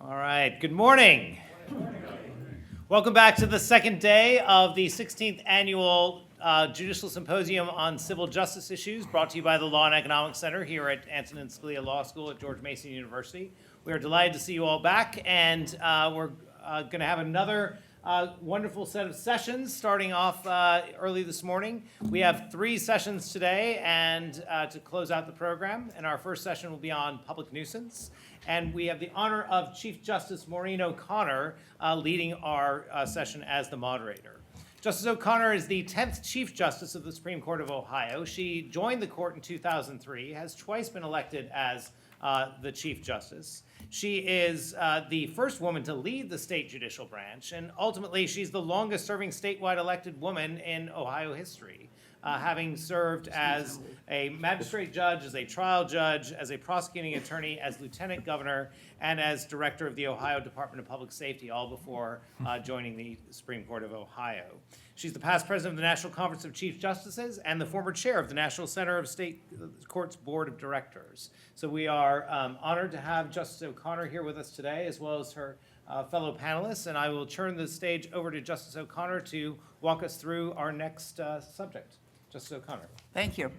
All right, good morning. Welcome back to the second day of the 16th Annual Judicial Symposium on Civil Justice Issues, brought to you by the Law and Economics Center here at Antonin Scalia Law School at George Mason University. We are delighted to see you all back, and we're going to have another wonderful set of sessions starting off early this morning. We have 3 sessions today and to close out the program, and our first session will be on public nuisance. And we have the honor of Chief Justice Maureen O'Connor leading our session as the moderator. Justice O'Connor is the 10th Chief Justice of the Supreme Court of Ohio. She joined the court in 2003, has twice been elected as the Chief Justice. She is the first woman to lead the state judicial branch, and ultimately she's the longest serving statewide elected woman in Ohio history, having served as a magistrate judge, as a trial judge, as a prosecuting attorney, as lieutenant governor, and as director of the Ohio Department of Public Safety, all before joining the Supreme Court of Ohio. She's the past president of the National Conference of Chief Justices and the former chair of the National Center of State Courts Board of Directors. So we are honored to have Justice O'Connor here with us today, as well as her fellow panelists, and I will turn the stage over to Justice O'Connor to walk us through our next subject. Justice O'Connor. Thank you.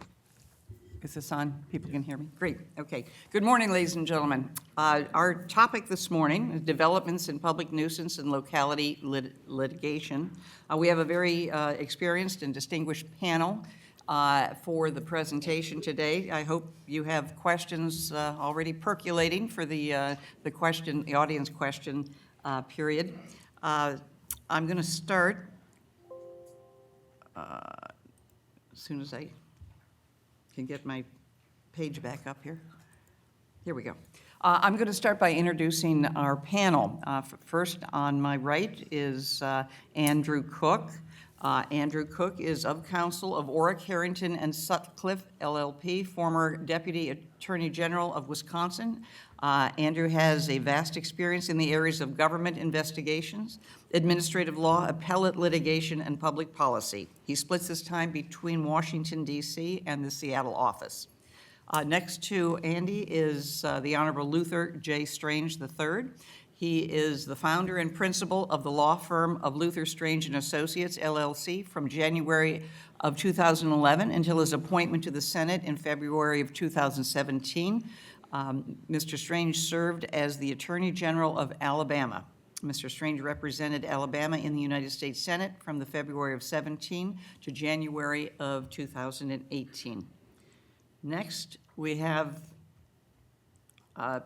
Is this on? People can hear me? Great. Okay. Good morning, ladies and gentlemen. Our topic this morning is developments in public nuisance and locality litigation. We have a very experienced and distinguished panel for the presentation today. I hope you have questions already percolating for the audience question period. I'm going to start as soon as I can get my page back up here. Here we go. I'm going to start by introducing our panel. First, on my right is Andrew Cook. Andrew Cook is of counsel of Orrick, Herrington, and Sutcliffe, LLP, former Deputy Attorney General of Wisconsin. Andrew has a vast experience in the areas of government investigations, administrative law, appellate litigation, and public policy. He splits his time between Washington, D.C. and the Seattle office. Next to Andy is the Honorable Luther J. Strange III. He is the founder and principal of the law firm of Luther Strange and Associates, LLC, from January of 2011 until his appointment to the Senate in February of 2017. Mr. Strange served as the Attorney General of Alabama. Mr. Strange represented Alabama in the United States Senate from the February of 17 to January of 2018. Next, we have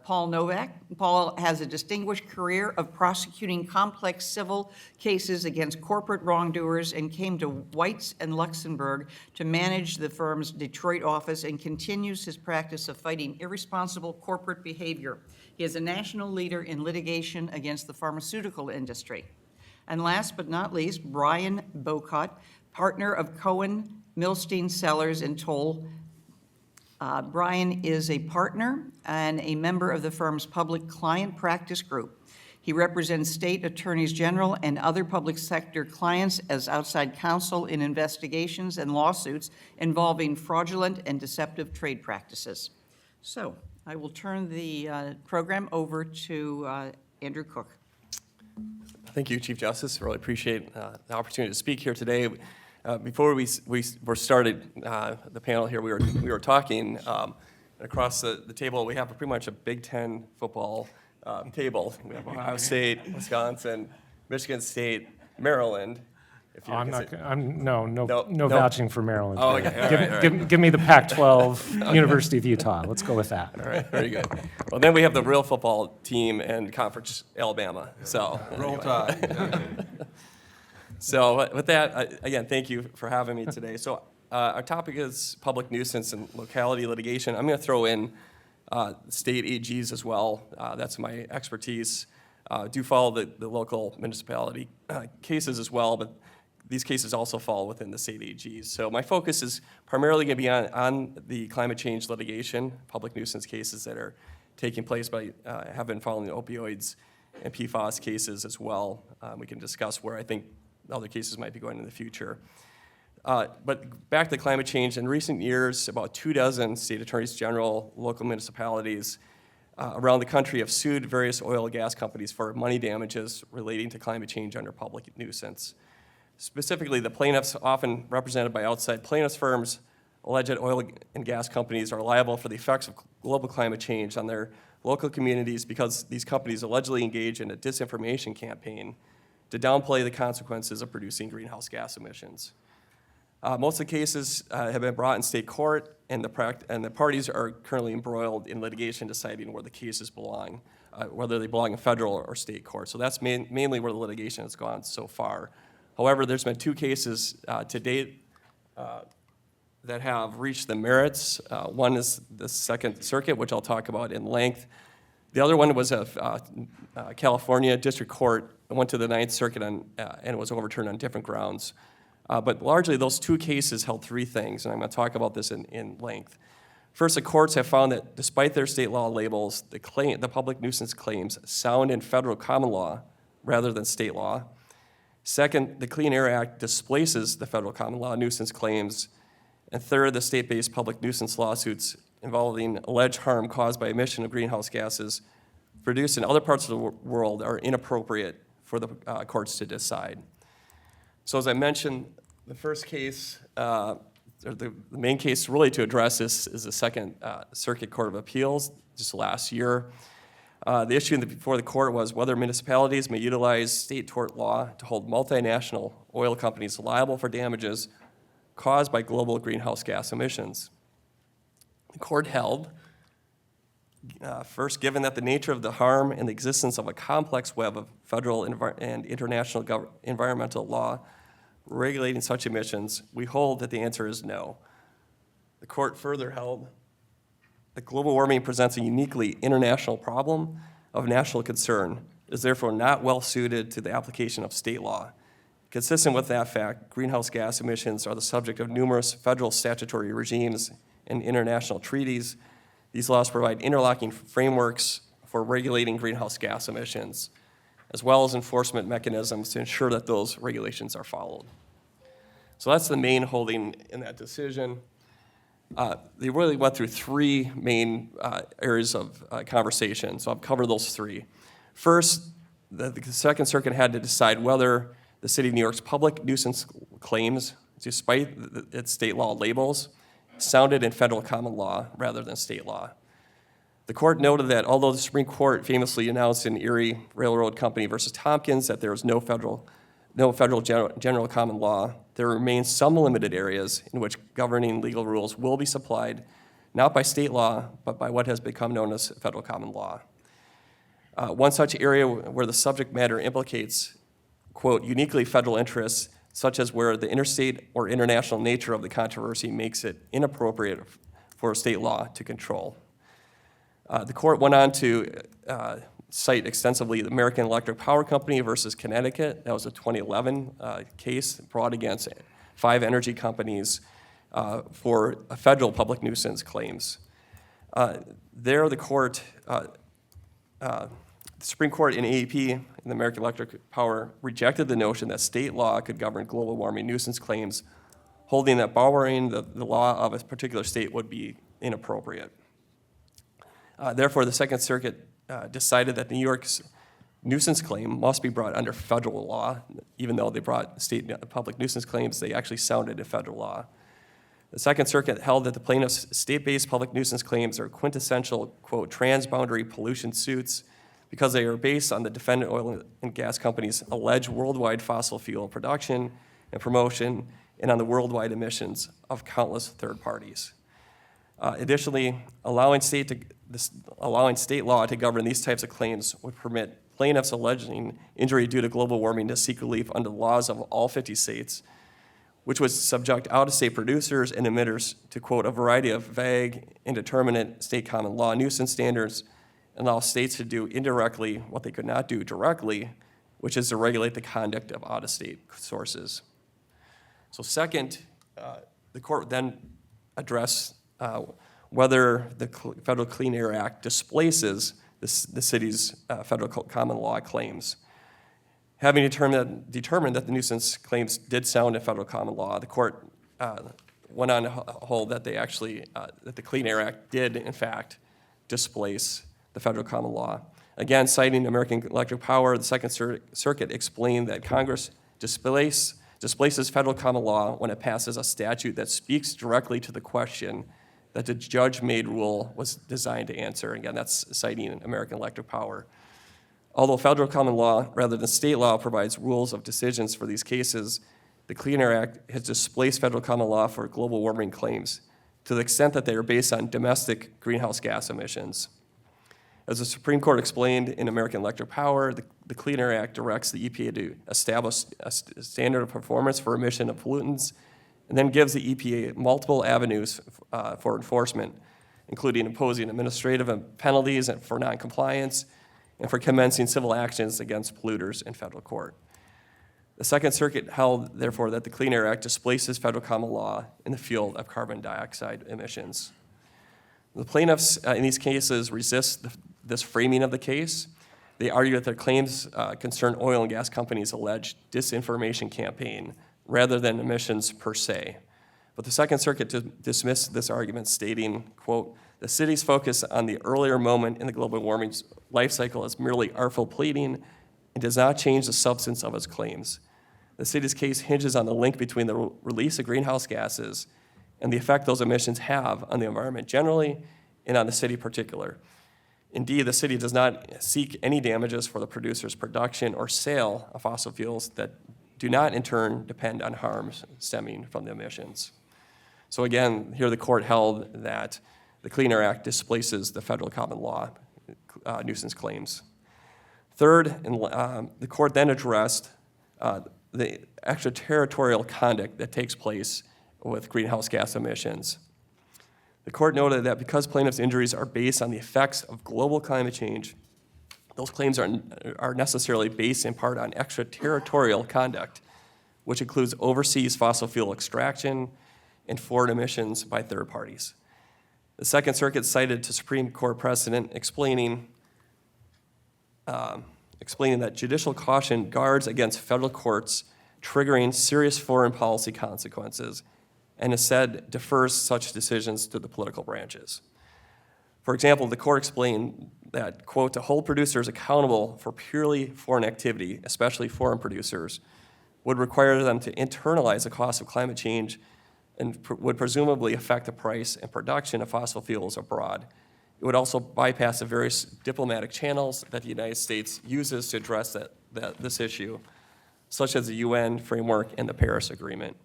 Paul Novak. Paul has a distinguished career of prosecuting complex civil cases against corporate wrongdoers and came to Weitz and Luxenberg to manage the firm's Detroit office and continues his practice of fighting irresponsible corporate behavior. He is a national leader in litigation against the pharmaceutical industry. And last but not least, Brian Bowcut, partner of Cohen, Milstein, Sellers, and Toll. Brian is a partner and a member of the firm's public client practice group. He represents state attorneys general and other public sector clients as outside counsel in investigations and lawsuits involving fraudulent and deceptive trade practices. So I will turn the program over to Andrew Cook. Thank you, Chief Justice. Really appreciate the opportunity to speak here today. Before we were started the panel here, we were talking across the table. We have pretty much a Big Ten football table. We have Ohio State, Wisconsin, Michigan State, Maryland. No vouching for Maryland. Oh, okay. All right. Give me the Pac-12 University of Utah. Let's go with that. All right, very good. Well, then we have the real football team and Conference Alabama. So Roll Tide. So with that, again, thank you for having me today. So our topic is public nuisance and locality litigation. I'm going to throw in state AGs as well. That's my expertise. Do follow the local municipality cases as well, but these cases also fall within the state AGs. So my focus is primarily going to be on the climate change litigation, public nuisance cases that are taking place have been following the opioids and PFAS cases as well. We can discuss where I think other cases might be going in the future. But back to climate change, in recent years, about 24 state attorneys general, local municipalities around the country have sued various oil and gas companies for money damages relating to climate change under public nuisance. Specifically, the plaintiffs, often represented by outside plaintiffs' firms, allege that oil and gas companies are liable for the effects of global climate change on their local communities because these companies allegedly engage in a disinformation campaign to downplay the consequences of producing greenhouse gas emissions. Most of the cases have been brought in state court, and the parties are currently embroiled in litigation deciding where the cases belong, whether they belong in federal or state court. So that's mainly where the litigation has gone so far. However, there's been 2 cases to date that have reached the merits. One is the Second Circuit, which I'll talk about in length. The other one was a California District Court. It went to the Ninth Circuit and it was overturned on different grounds. But largely, those 2 cases held 3 things, and I'm going to talk about this in length. First, the courts have found that despite their state law labels, the public nuisance claims sound in federal common law rather than state law. Second, the Clean Air Act displaces the federal common law nuisance claims. And third, the state-based public nuisance lawsuits involving alleged harm caused by emission of greenhouse gases produced in other parts of the world are inappropriate for the courts to decide. So as I mentioned, the first case, or the main case really to address this is the Second Circuit Court of Appeals just last year. The issue before the court was whether municipalities may utilize state tort law to hold multinational oil companies liable for damages caused by global greenhouse gas emissions. The court held, first, given that the nature of the harm and the existence of a complex web of federal and international environmental law regulating such emissions, we hold that the answer is no. The court further held that global warming presents a uniquely international problem of national concern, is therefore not well suited to the application of state law. Consistent with that fact, greenhouse gas emissions are the subject of numerous federal statutory regimes and international treaties. These laws provide interlocking frameworks for regulating greenhouse gas emissions, as well as enforcement mechanisms to ensure that those regulations are followed. So that's the main holding in that decision. They really went through 3 main areas of conversation, so I'll cover those 3. First, the Second Circuit had to decide whether the City of New York's public nuisance claims, despite its state law labels, sounded in federal common law rather than state law. The court noted that although the Supreme Court famously announced in Erie Railroad Company versus Tompkins that there was no federal general common law, there remain some limited areas in which governing legal rules will be supplied, not by state law, but by what has become known as federal common law. One such area where the subject matter implicates, quote, uniquely federal interests, such as where the interstate or international nature of the controversy makes it inappropriate for state law to control. The court went on to cite extensively the American Electric Power Company versus Connecticut. That was a 2011 case brought against 5 energy companies for federal public nuisance claims. There, the Supreme Court in AEP, in the American Electric Power, rejected the notion that state law could govern global warming nuisance claims, holding that borrowing the law of a particular state would be inappropriate. Therefore, the Second Circuit decided that New York's nuisance claim must be brought under federal law. Even though they brought state public nuisance claims, they actually sounded in federal law. The Second Circuit held that the plaintiff's state-based public nuisance claims are quintessential, quote, transboundary pollution suits because they are based on the defendant oil and gas company's alleged worldwide fossil fuel production and promotion and on the worldwide emissions of countless third parties. Additionally, allowing state law to govern these types of claims would permit plaintiffs alleging injury due to global warming to seek relief under the laws of all 50 states, which would subject out-of-state producers and emitters to, quote, a variety of vague, indeterminate state common law nuisance standards, and allow states to do indirectly what they could not do directly, which is to regulate the conduct of out-of-state sources. So second, the court then addressed whether the Federal Clean Air Act displaces the city's federal common law claims. Having determined that the nuisance claims did sound in federal common law, the court went on to hold that that the Clean Air Act did, in fact, displace the federal common law. Again, citing American electric power, the Second Circuit explained that Congress displaces federal common law when it passes a statute that speaks directly to the question that the judge-made rule was designed to answer. Again, that's citing American electric power. Although federal common law, rather than state law, provides rules of decisions for these cases, the Clean Air Act has displaced federal common law for global warming claims to the extent that they are based on domestic greenhouse gas emissions. As the Supreme Court explained in American Electric Power, the Clean Air Act directs the EPA to establish a standard of performance for emission of pollutants, and then gives the EPA multiple avenues for enforcement, including imposing administrative penalties for noncompliance and for commencing civil actions against polluters in federal court. The Second Circuit held, therefore, that the Clean Air Act displaces federal common law in the field of carbon dioxide emissions. The plaintiffs in these cases resist this framing of the case. They argue that their claims concern oil and gas companies' alleged disinformation campaign rather than emissions per se. But the Second Circuit dismissed this argument, stating, quote, "The city's focus on the earlier moment in the global warming life cycle is merely artful pleading and does not change the substance of its claims. The city's case hinges on the link between the release of greenhouse gases and the effect those emissions have on the environment generally and on the city in particular. Indeed, the city does not seek any damages for the producer's production or sale of fossil fuels that do not in turn depend on harms stemming from the emissions." So again, here the court held that the Clean Air Act displaces the federal common law nuisance claims. Third, the court then addressed the extraterritorial conduct that takes place with greenhouse gas emissions. The court noted that because plaintiffs' injuries are based on the effects of global climate change, those claims are necessarily based in part on extraterritorial conduct, which includes overseas fossil fuel extraction and foreign emissions by third parties. The Second Circuit cited to Supreme Court precedent explaining that judicial caution guards against federal courts triggering serious foreign policy consequences, and instead defers such decisions to the political branches. For example, the court explained that, quote, "To hold producers accountable for purely foreign activity, especially foreign producers, would require them to internalize the cost of climate change and would presumably affect the price and production of fossil fuels abroad. It would also bypass the various diplomatic channels that the United States uses to address this issue, such as the UN framework and the Paris Agreement."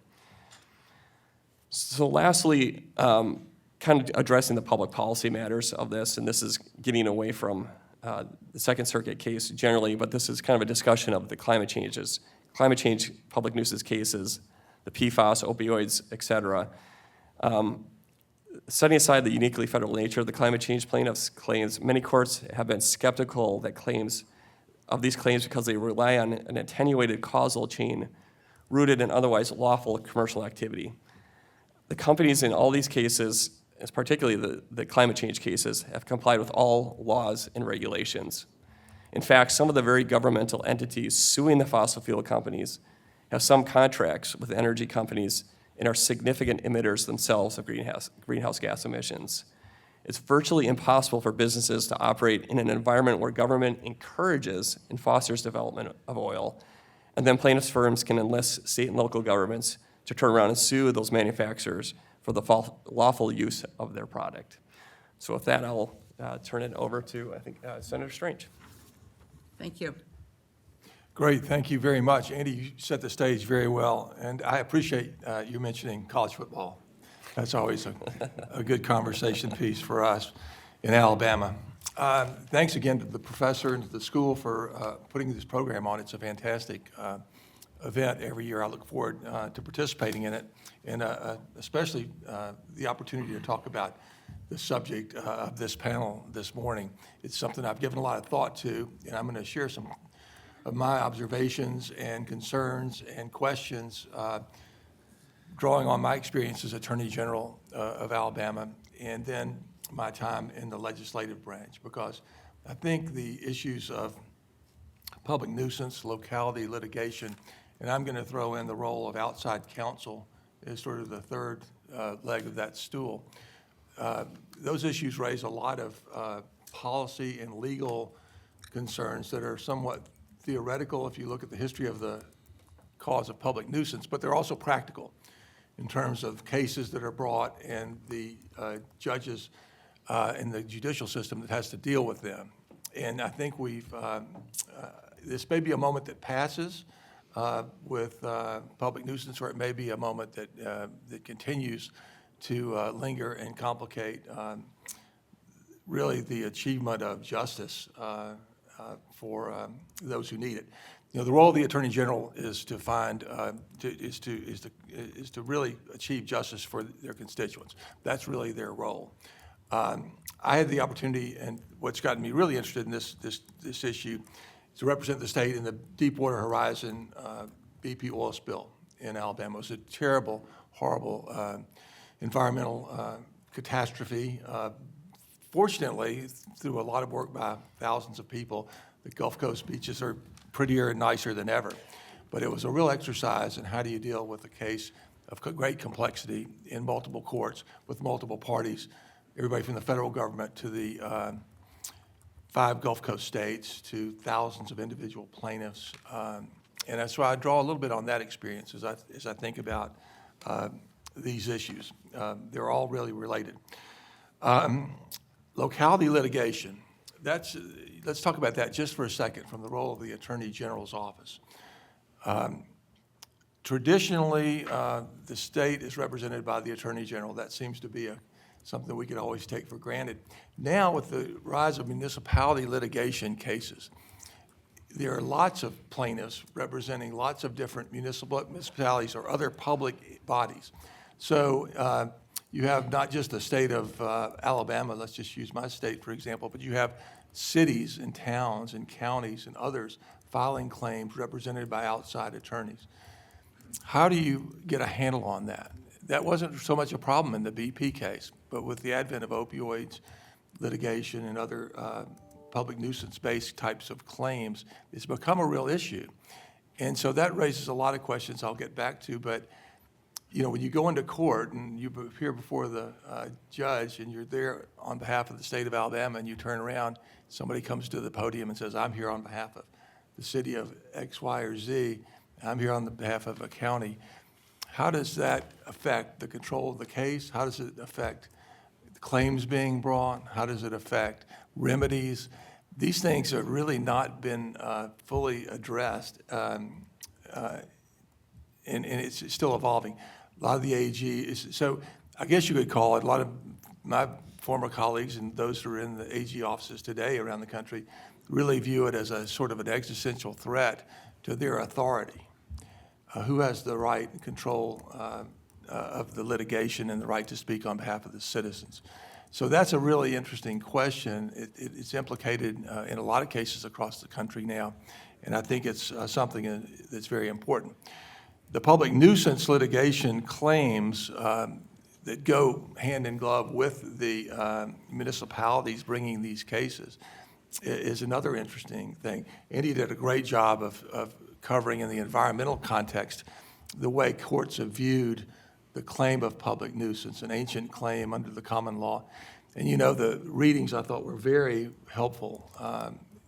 So lastly, kind of addressing the public policy matters of this, and this is getting away from the Second Circuit case generally, but this is kind of a discussion of the climate change public nuisance cases, the PFAS, opioids, et cetera. Setting aside the uniquely federal nature of the climate change plaintiffs' claims, many courts have been skeptical of these claims because they rely on an attenuated causal chain rooted in otherwise lawful commercial activity. The companies in all these cases, particularly the climate change cases, have complied with all laws and regulations. In fact, some of the very governmental entities suing the fossil fuel companies have some contracts with energy companies and are significant emitters themselves of greenhouse gas emissions. It's virtually impossible for businesses to operate in an environment where government encourages and fosters development of oil, and then plaintiffs' firms can enlist state and local governments to turn around and sue those manufacturers for the lawful use of their product. So with that, I'll turn it over to, I think, Senator Strange. Thank you. Great, thank you very much. Andy, you set the stage very well, and I appreciate you mentioning college football. That's always a good conversation piece for us in Alabama. Thanks again to the professor and to the school for putting this program on. It's a fantastic event every year. I look forward to participating in it, and especially the opportunity to talk about the subject of this panel this morning. It's something I've given a lot of thought to, and I'm going to share some of my observations and concerns and questions drawing on my experience as Attorney General of Alabama and then my time in the legislative branch, because I think the issues of public nuisance, locality litigation, and I'm going to throw in the role of outside counsel as sort of the third leg of that stool. Those issues raise a lot of policy and legal concerns that are somewhat theoretical if you look at the history of the cause of public nuisance, but they're also practical in terms of cases that are brought and the judges in the judicial system that has to deal with them. And I think this may be a moment that passes with public nuisance, or it may be a moment that continues to linger and complicate really the achievement of justice for those who need it. You know, the role of the Attorney General is to find, is to really achieve justice for their constituents. That's really their role. I had the opportunity, and what's gotten me really interested in this issue, to represent the state in the Deepwater Horizon BP oil spill in Alabama. It was a terrible, horrible environmental catastrophe. Fortunately, through a lot of work by thousands of people, the Gulf Coast beaches are prettier and nicer than ever. But it was a real exercise in how do you deal with a case of great complexity in multiple courts with multiple parties, everybody from the federal government to the 5 Gulf Coast states to thousands of individual plaintiffs. And that's why I draw a little bit on that experience as I think about these issues. They're all really related. Locality litigation. Let's talk about that just for a second from the role of the Attorney General's office. Traditionally, the state is represented by the Attorney General. That seems to be something we could always take for granted. Now, with the rise of municipality litigation cases, there are lots of plaintiffs representing lots of different municipalities or other public bodies. So you have not just the state of Alabama, let's just use my state for example, but you have cities and towns and counties and others filing claims represented by outside attorneys. How do you get a handle on that? That wasn't so much a problem in the BP case, but with the advent of opioids litigation and other public nuisance-based types of claims, it's become a real issue. And so that raises a lot of questions I'll get back to, but you know, when you go into court and you appear before the judge and you're there on behalf of the state of Alabama and you turn around, somebody comes to the podium and says, I'm here on behalf of the city of X, Y, or Z, I'm here on behalf of a county. How does that affect the control of the case? How does it affect the claims being brought? How does it affect remedies? These things have really not been fully addressed, and it's still evolving. A lot of the AG is, so I guess you could call it, a lot of my former colleagues and those who are in the AG offices today around the country really view it as a sort of an existential threat to their authority. Who has the right and control of the litigation and the right to speak on behalf of the citizens? So that's a really interesting question. It's implicated in a lot of cases across the country now, and I think it's something that's very important. The public nuisance litigation claims that go hand in glove with the municipalities bringing these cases is another interesting thing. Andy did a great job of covering in the environmental context the way courts have viewed the claim of public nuisance, an ancient claim under the common law. And you know, the readings I thought were very helpful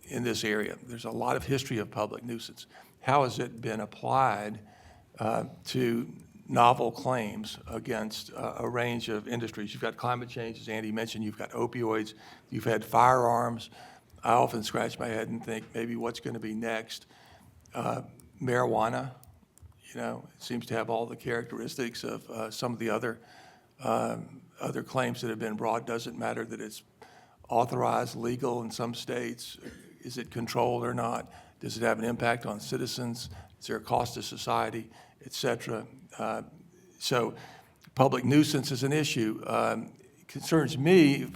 in this area. There's a lot of history of public nuisance. How has it been applied to novel claims against a range of industries? You've got climate change, as Andy mentioned, you've got opioids, you've had firearms. I often scratch my head and think maybe what's going to be next. Marijuana, you know, it seems to have all the characteristics of some of the other claims that have been brought. Doesn't matter that it's authorized, legal in some states. Is it controlled or not? Does it have an impact on citizens? Is there a cost to society, et cetera? So public nuisance is an issue. It concerns me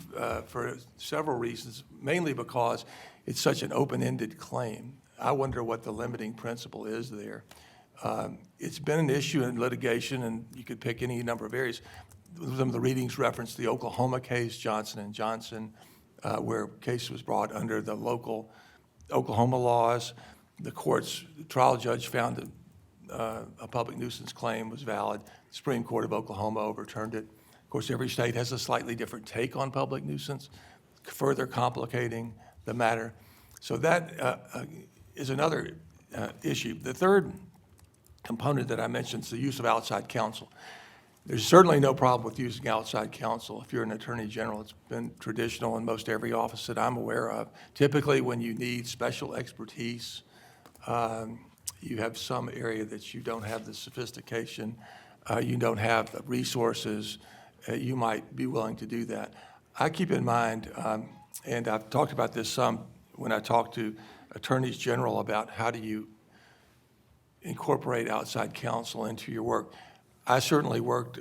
for several reasons, mainly because it's such an open-ended claim. I wonder what the limiting principle is there. It's been an issue in litigation, and you could pick any number of areas. Some of the readings reference the Oklahoma case, Johnson & Johnson, where a case was brought under the local Oklahoma laws. The trial judge found that a public nuisance claim was valid. The Supreme Court of Oklahoma overturned it. Of course, every state has a slightly different take on public nuisance. further complicating the matter. So that is another issue. The third component that I mentioned is the use of outside counsel. There's certainly no problem with using outside counsel. If you're an attorney general, it's been traditional in most every office that I'm aware of. Typically, when you need special expertise, you have some area that you don't have the sophistication, you don't have the resources, you might be willing to do that. I keep in mind, and I've talked about this some when I talk to attorneys general about how do you incorporate outside counsel into your work. I certainly worked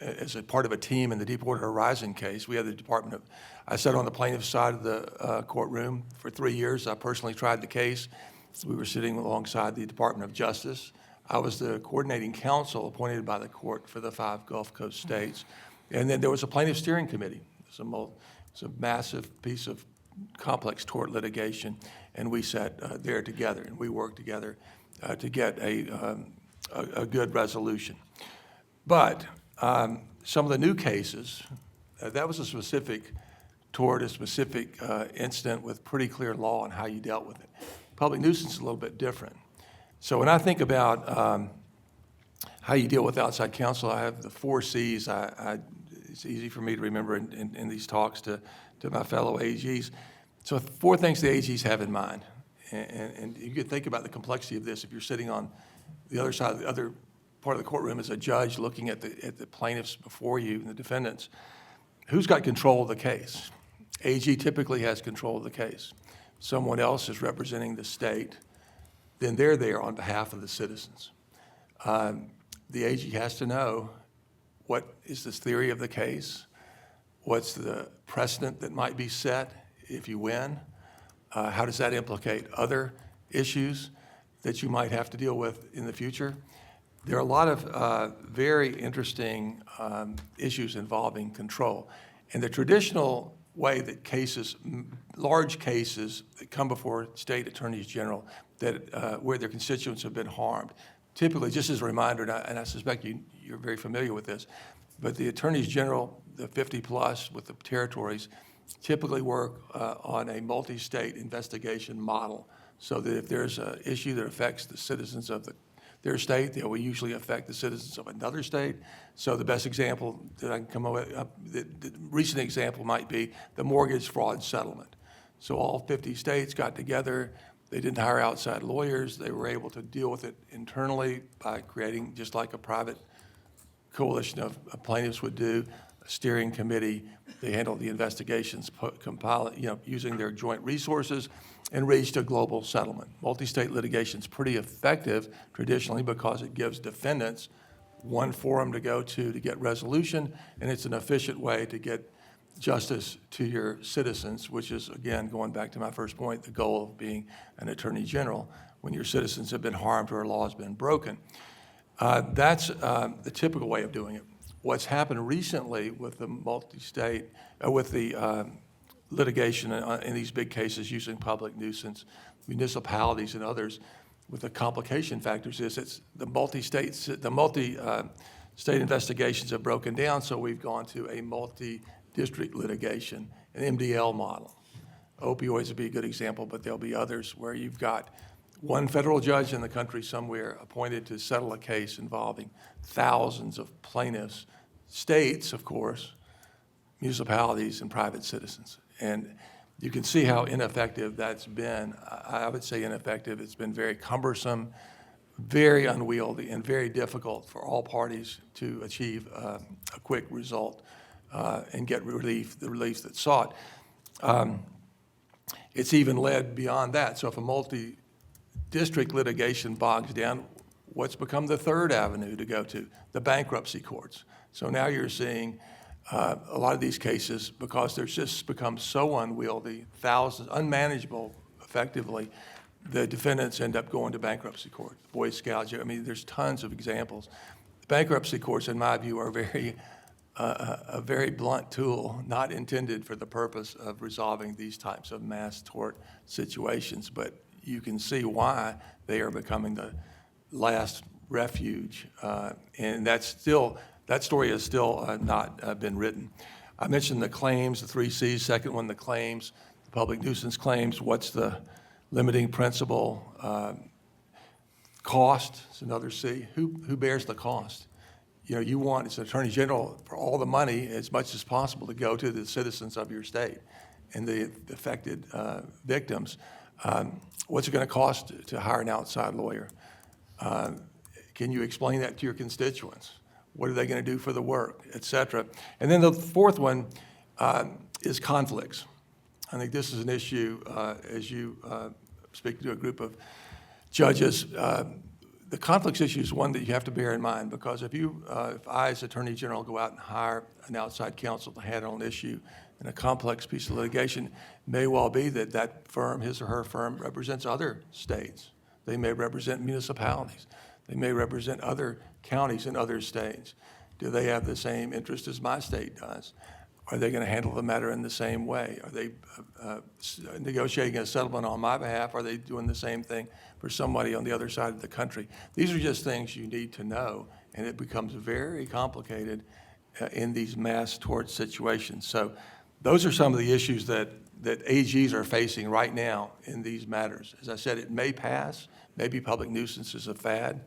as a part of a team in the Deepwater Horizon case. We had the Department of, I sat on the plaintiff's side of the courtroom for 3 years. I personally tried the case. We were sitting alongside the Department of Justice. I was the coordinating counsel appointed by the court for the 5 Gulf Coast states. And then there was a plaintiff steering committee. It's a massive piece of complex tort litigation, and we sat there together, and we worked together to get a good resolution. But some of the new cases, that was a specific tort, a specific incident with pretty clear law on how you dealt with it. Public nuisance is a little bit different. So when I think about how you deal with outside counsel, I have the 4 C's. It's easy for me to remember in these talks to my fellow AGs. So 4 things the AGs have in mind. And you can think about the complexity of this if you're sitting on the other side, the other part of the courtroom as a judge looking at the plaintiffs before you and the defendants. Who's got control of the case? AG typically has control of the case. Someone else is representing the state. Then they're there on behalf of the citizens. The AG has to know what is the theory of the case, what's the precedent that might be set if you win, how does that implicate other issues that you might have to deal with in the future. There are a lot of very interesting issues involving control. And the traditional way that cases, large cases that come before state attorneys general that where their constituents have been harmed, typically, just as a reminder, and I suspect you're very familiar with this, but the attorneys general, the 50 plus with the territories, typically work on a multi-state investigation model, so that if there's an issue that affects the citizens of their state, they will usually affect the citizens of another state. So the best example that I can come up with, the recent example might be the mortgage fraud settlement. So all 50 states got together. They didn't hire outside lawyers. They were able to deal with it internally by creating, just like a private coalition of plaintiffs would do, a steering committee. They handled the investigations, using their joint resources, and reached a global settlement. Multi-state litigation is pretty effective traditionally because it gives defendants one forum to go to get resolution, and it's an efficient way to get justice to your citizens, which is, again, going back to my first point, the goal of being an attorney general when your citizens have been harmed or a law has been broken. That's the typical way of doing it. What's happened recently with the multi-state, with the litigation in these big cases using public nuisance, municipalities and others, with the complication factors is it's the multi-state investigations have broken down, so we've gone to a multi-district litigation, an MDL model. Opioids would be a good example, but there'll be others where you've got one federal judge in the country somewhere appointed to settle a case involving thousands of plaintiffs, states, of course, municipalities, and private citizens. And you can see how ineffective that's been. I would say ineffective. It's been very cumbersome, very unwieldy, and very difficult for all parties to achieve a quick result and get the relief that's sought. It's even led beyond that. So if a multi-district litigation bogs down, what's become the third avenue to go to? The bankruptcy courts. So now you're seeing a lot of these cases, because they're just become so unwieldy, thousands, unmanageable effectively, the defendants end up going to bankruptcy court. Boy Scouts, I mean, there's tons of examples. Bankruptcy courts, in my view, are a very blunt tool, not intended for the purpose of resolving these types of mass tort situations, but you can see why they are becoming the last refuge, and that story has still not been written. I mentioned the claims, the 3 Cs. Second one, the claims, the public nuisance claims. What's the limiting principle? Cost is another C. Who bears the cost? You know, you want, as Attorney General, for all the money as much as possible to go to the citizens of your state and the affected victims. What's it going to cost to hire an outside lawyer? Can you explain that to your constituents? What are they going to do for the work, et cetera? And then the fourth one is conflicts. I think this is an issue as you speak to a group of judges. The conflicts issue is one that you have to bear in mind, because if I as Attorney General go out and hire an outside counsel to handle an issue in a complex piece of litigation, it may well be that firm, his or her firm, represents other states. They may represent municipalities. They may represent other counties in other states. Do they have the same interest as my state does? Are they going to handle the matter in the same way? Are they negotiating a settlement on my behalf? Are they doing the same thing for somebody on the other side of the country? These are just things you need to know, and it becomes very complicated in these mass tort situations. So those are some of the issues that AGs are facing right now in these matters. As I said, it may pass. Maybe public nuisance is a fad.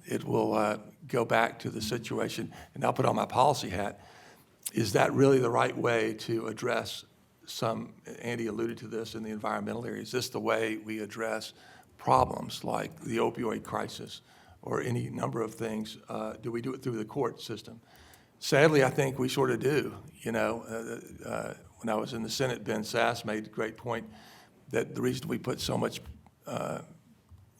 It will go back to the situation, and I'll put on my policy hat. Is that really the right way to address Andy alluded to this in the environmental area, is this the way we address problems like the opioid crisis or any number of things? Do we do it through the court system? Sadly, I think we sort of do. You know, when I was in the Senate, Ben Sass made a great point that the reason we put so much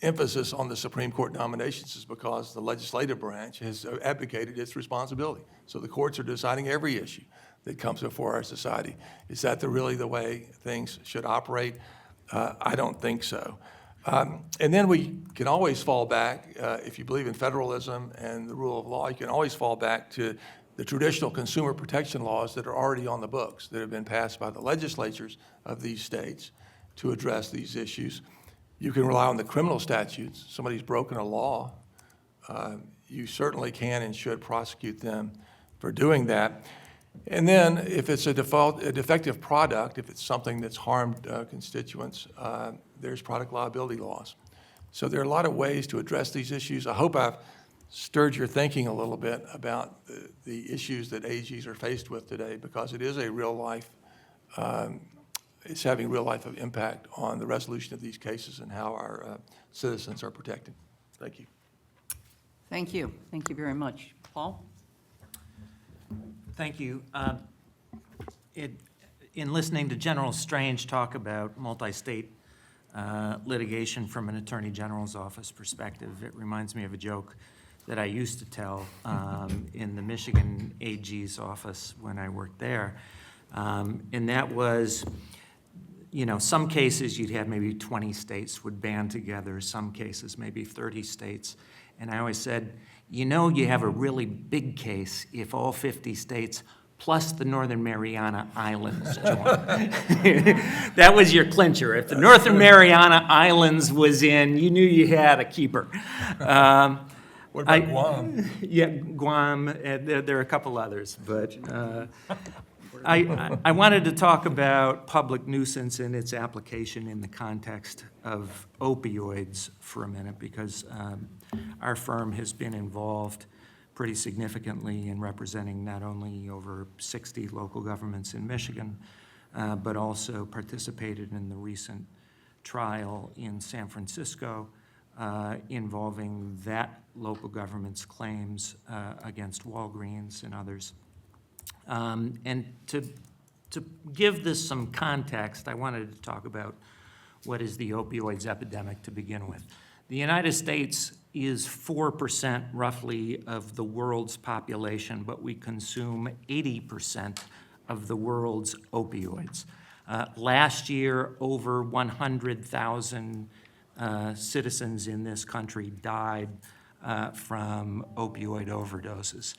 emphasis on the Supreme Court nominations is because the legislative branch has abdicated its responsibility. So the courts are deciding every issue that comes before our society. Is that really the way things should operate? I don't think so. And then we can always fall back, if you believe in federalism and the rule of law, you can always fall back to the traditional consumer protection laws that are already on the books, that have been passed by the legislatures of these states to address these issues. You can rely on the criminal statutes. Somebody's broken a law, you certainly can and should prosecute them for doing that. And then if it's a defective product, if it's something that's harmed constituents, there's product liability laws. So there are a lot of ways to address these issues. I hope I've stirred your thinking a little bit about the issues that AGs are faced with today, because it is a real life, it's having real life impact on the resolution of these cases and how our citizens are protected. Thank you. Thank you. Thank you very much. Paul? Thank you. In listening to General Strange talk about multi-state litigation from an attorney general's office perspective, it reminds me of a joke that I used to tell in the Michigan AG's office when I worked there. And that was, you know, some cases you'd have maybe 20 states would band together, some cases maybe 30 states. And I always said, you know, you have a really big case if all 50 states plus the Northern Mariana Islands join. That was your clincher. If the Northern Mariana Islands was in, you knew you had a keeper. What about Guam? Yeah, Guam, there are a couple others, but I wanted to talk about public nuisance and its application in the context of opioids for a minute, because our firm has been involved pretty significantly in representing not only over 60 local governments in Michigan, but also participated in the recent trial in San Francisco involving that local government's claims against Walgreens and others. And to give this some context, I wanted to talk about what is the opioids epidemic to begin with. The United States is 4% roughly of the world's population, but we consume 80% of the world's opioids. Last year, over 100,000 citizens in this country died from opioid overdoses.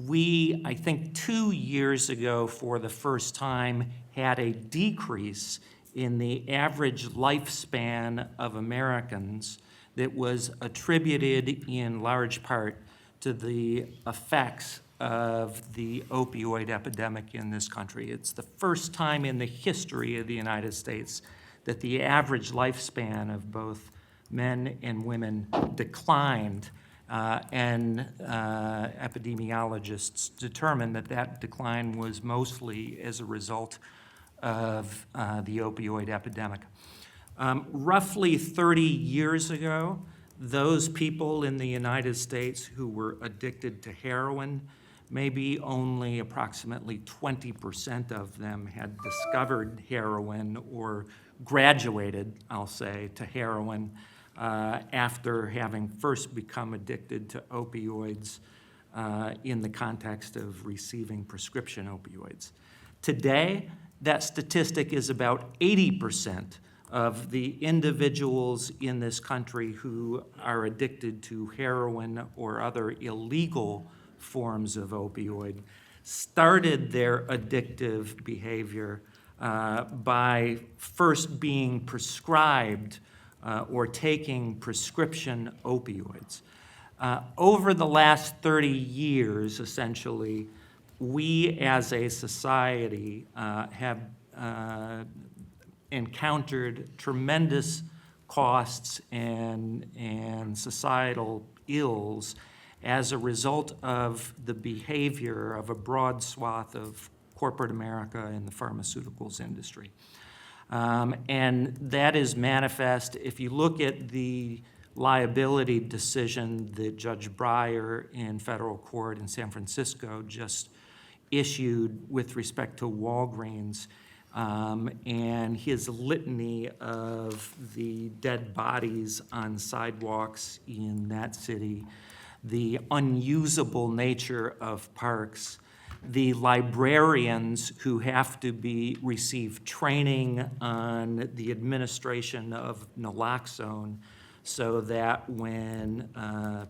We, I think 2 years ago, for the first time, had a decrease in the average lifespan of Americans that was attributed in large part to the effects of the opioid epidemic in this country. It's the first time in the history of the United States that the average lifespan of both men and women declined, and epidemiologists determined that that decline was mostly as a result of the opioid epidemic. Roughly 30 years ago, those people in the United States who were addicted to heroin, maybe only approximately 20% of them had discovered heroin or graduated, I'll say, to heroin after having first become addicted to opioids in the context of receiving prescription opioids. Today, that statistic is about 80% of the individuals in this country who are addicted to heroin or other illegal forms of opioid started their addictive behavior by first being prescribed or taking prescription opioids. Over the last 30 years, essentially, we as a society have encountered tremendous costs and societal ills as a result of the behavior of a broad swath of corporate America in the pharmaceuticals industry. And that is manifest, if you look at the liability decision that Judge Breyer in federal court in San Francisco just issued with respect to Walgreens, and his litany of the dead bodies on sidewalks in that city, the unusable nature of parks, the librarians who have to receive training on the administration of naloxone so that when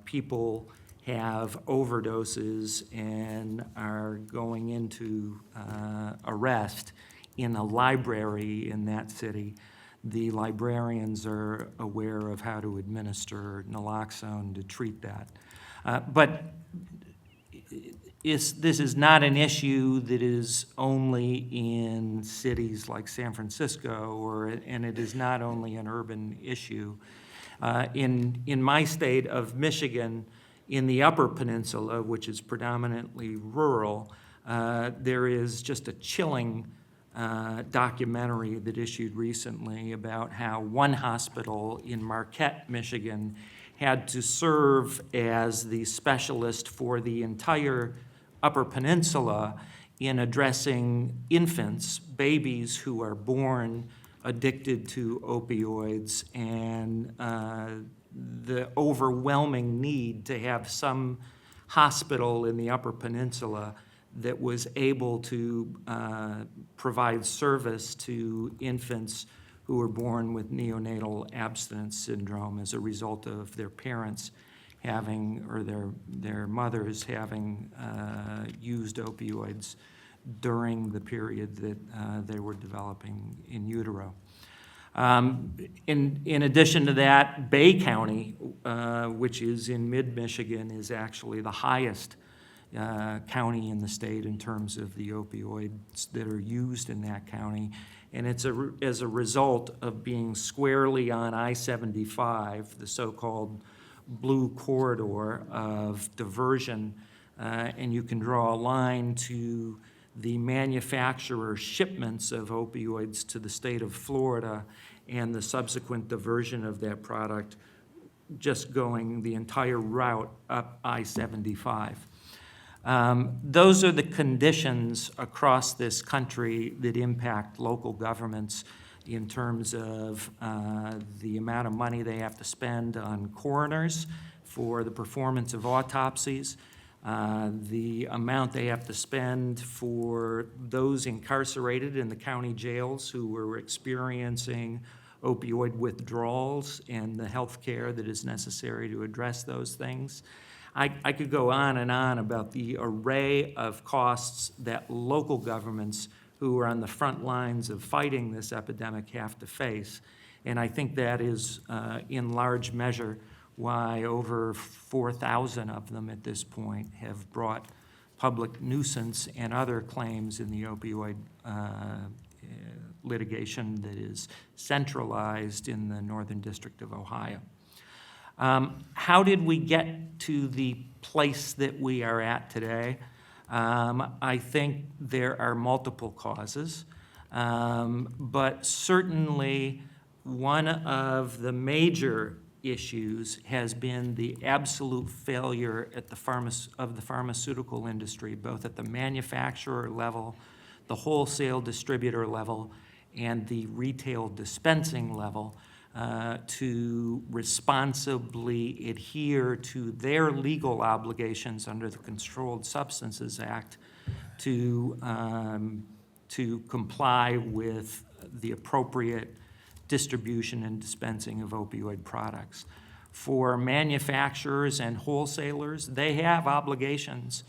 people have overdoses and are going into arrest in a library in that city, the librarians are aware of how to administer naloxone to treat that. But this is not an issue that is only in cities like San Francisco, and it is not only an urban issue. In my state of Michigan, in the Upper Peninsula, which is predominantly rural, there is just a chilling documentary that issued recently about how one hospital in Marquette, Michigan, had to serve as the specialist for the entire Upper Peninsula in addressing infants, babies who are born addicted to opioids, and the overwhelming need to have some hospital in the Upper Peninsula that was able to provide service to infants who were born with neonatal abstinence syndrome as a result of their parents having, or their mothers having used opioids during the period that they were developing in utero. In addition to that, Bay County, which is in mid-Michigan, is actually the highest county in the state in terms of the opioids that are used in that county. And it's as a result of being squarely on I-75, the so-called blue corridor of diversion, and you can draw a line to the manufacturer's shipments of opioids to the state of Florida and the subsequent diversion of that product just going the entire route up I-75. Those are the conditions across this country that impact local governments in terms of the amount of money they have to spend on coroners for the performance of autopsies, the amount they have to spend for those incarcerated in the county jails who were experiencing opioid withdrawals and the health care that is necessary to address those things. I could go on and on about the array of costs that local governments who are on the front lines of fighting this epidemic have to face. And I think that is in large measure why over 4,000 of them at this point have brought public nuisance and other claims in the opioid litigation that is centralized in the Northern District of Ohio. How did we get to the place that we are at today? I think there are multiple causes, but certainly one of the major issues has been the absolute failure at of the pharmaceutical industry, both at the manufacturer level, the wholesale distributor level, and the retail dispensing level, to responsibly adhere to their legal obligations under the Controlled Substances Act to comply with the appropriate distribution and dispensing of opioid products. For manufacturers and wholesalers, they have obligations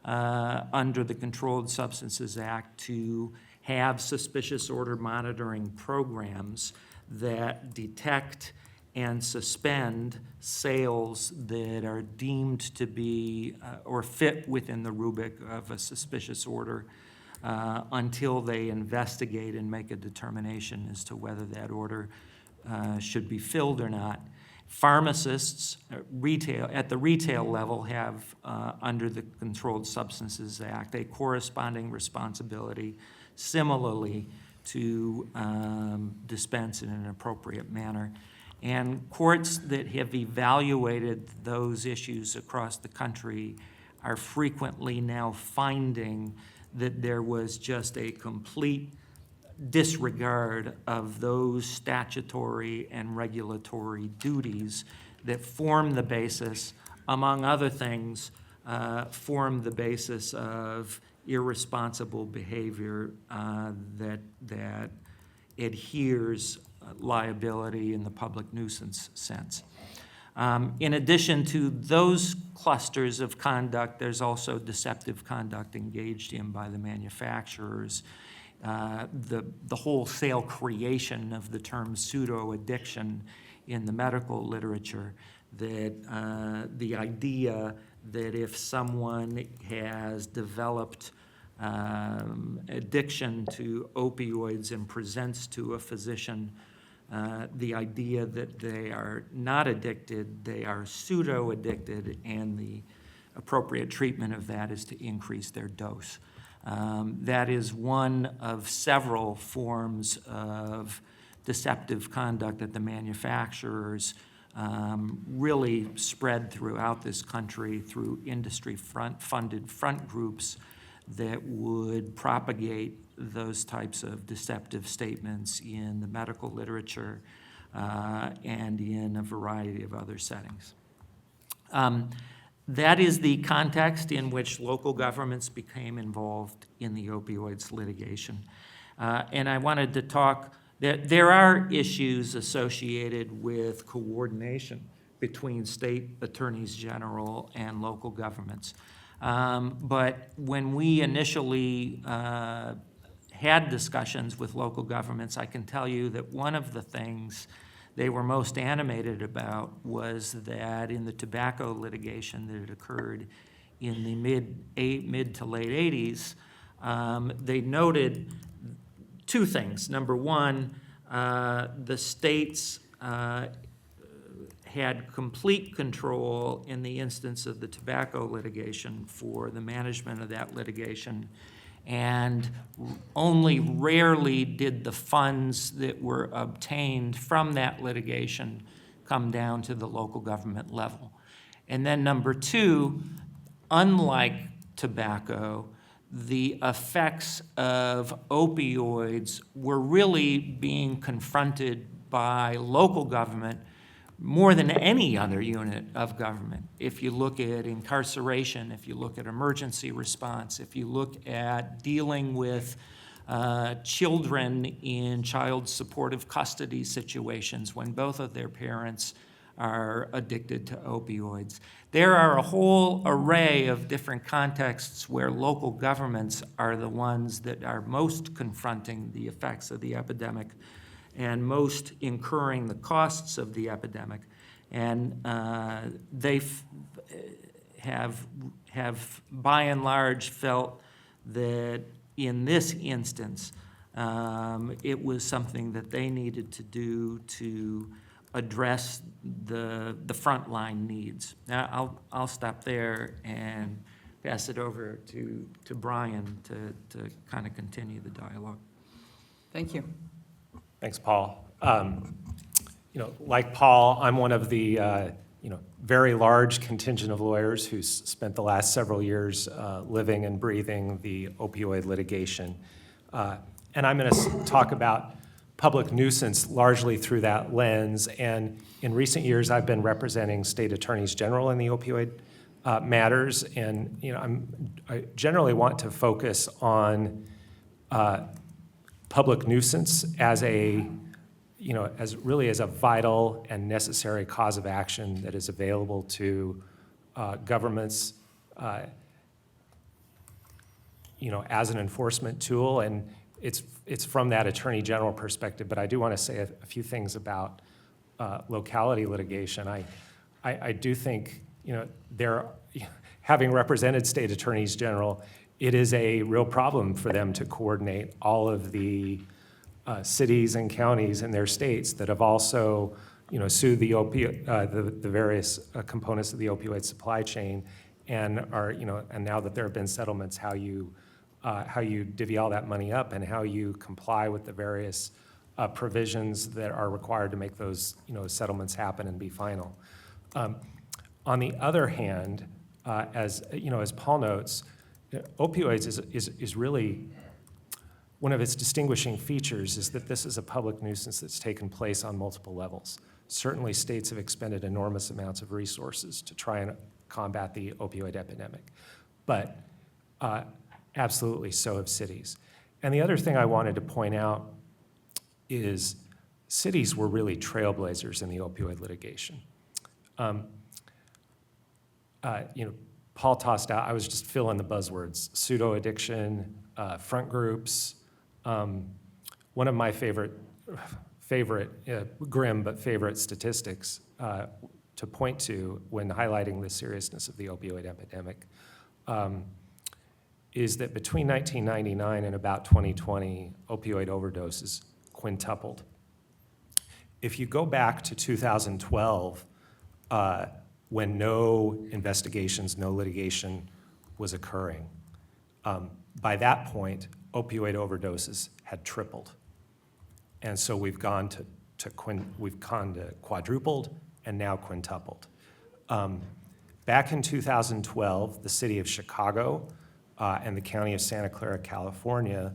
under the Controlled Substances Act to have suspicious order monitoring programs that detect and suspend sales that are deemed to be or fit within the rubric of a suspicious order until they investigate and make a determination as to whether that order should be filled or not. Pharmacists at the retail level have, under the Controlled Substances Act, a corresponding responsibility similarly to dispense in an appropriate manner. And courts that have evaluated those issues across the country are frequently now finding that there was just a complete disregard of those statutory and regulatory duties that form the basis, among other things, form the basis of irresponsible behavior that adheres liability in the public nuisance sense. In addition to those clusters of conduct, there's also deceptive conduct engaged in by the manufacturers. The wholesale creation of the term pseudo-addiction in the medical literature, that the idea that if someone has developed addiction to opioids and presents to a physician the idea that they are not addicted, they are pseudo-addicted, and the appropriate treatment of that is to increase their dose. That is one of several forms of deceptive conduct that the manufacturers really spread throughout this country through industry-funded front groups that would propagate those types of deceptive statements in the medical literature and in a variety of other settings. That is the context in which local governments became involved in the opioids litigation. And I wanted to talk, there are issues associated with coordination between state attorneys general and local governments. But when we initially had discussions with local governments, I can tell you that one of the things they were most animated about was that in the tobacco litigation that had occurred in the mid to late 80s, they noted two things. Number one, the states had complete control in the instance of the tobacco litigation for the management of that litigation, and only rarely did the funds that were obtained from that litigation come down to the local government level. And then number two, unlike tobacco, the effects of opioids were really being confronted by local government more than any other unit of government. If you look at incarceration, if you look at emergency response, if you look at dealing with children in child supportive custody situations when both of their parents are addicted to opioids. There are a whole array of different contexts where local governments are the ones that are most confronting the effects of the epidemic and most incurring the costs of the epidemic. And have by and large felt that in this instance, it was something that they needed to do to address the frontline needs. Now, I'll stop there and pass it over to Brian to kind of continue the dialogue. Thank you. Thanks, Paul. Like Paul, I'm one of the very large contingent of lawyers who's spent the last several years living and breathing the opioid litigation. And I'm going to talk about public nuisance largely through that lens. And in recent years, I've been representing state attorneys general in the opioid matters. And I generally want to focus on public nuisance as as a vital and necessary cause of action that is available to governments, as an enforcement tool. And it's from that attorney general perspective. But I do want to say a few things about locality litigation. I do think having represented state attorneys general, it is a real problem for them to coordinate all of the cities and counties in their states that have also, sued the various components of the opioid supply chain, and are, and now that there have been settlements, how you divvy all that money up and how you comply with the various provisions that are required to make those, settlements happen and be final. On the other hand, as Paul notes, opioids is really one of its distinguishing features is that this is a public nuisance that's taken place on multiple levels. Certainly, states have expended enormous amounts of resources to try and combat the opioid epidemic, but absolutely so have cities. And the other thing I wanted to point out is cities were really trailblazers in the opioid litigation. Paul tossed out, I was just filling the buzzwords, pseudo-addiction, front groups. One of my favorite, grim but favorite statistics to point to when highlighting the seriousness of the opioid epidemic is that between 1999 and about 2020, opioid overdoses quintupled. If you go back to 2012, when no investigations, no litigation was occurring, by that point, opioid overdoses had tripled. And so we've gone to quadrupled and now quintupled. Back in 2012, the city of Chicago and the county of Santa Clara, California,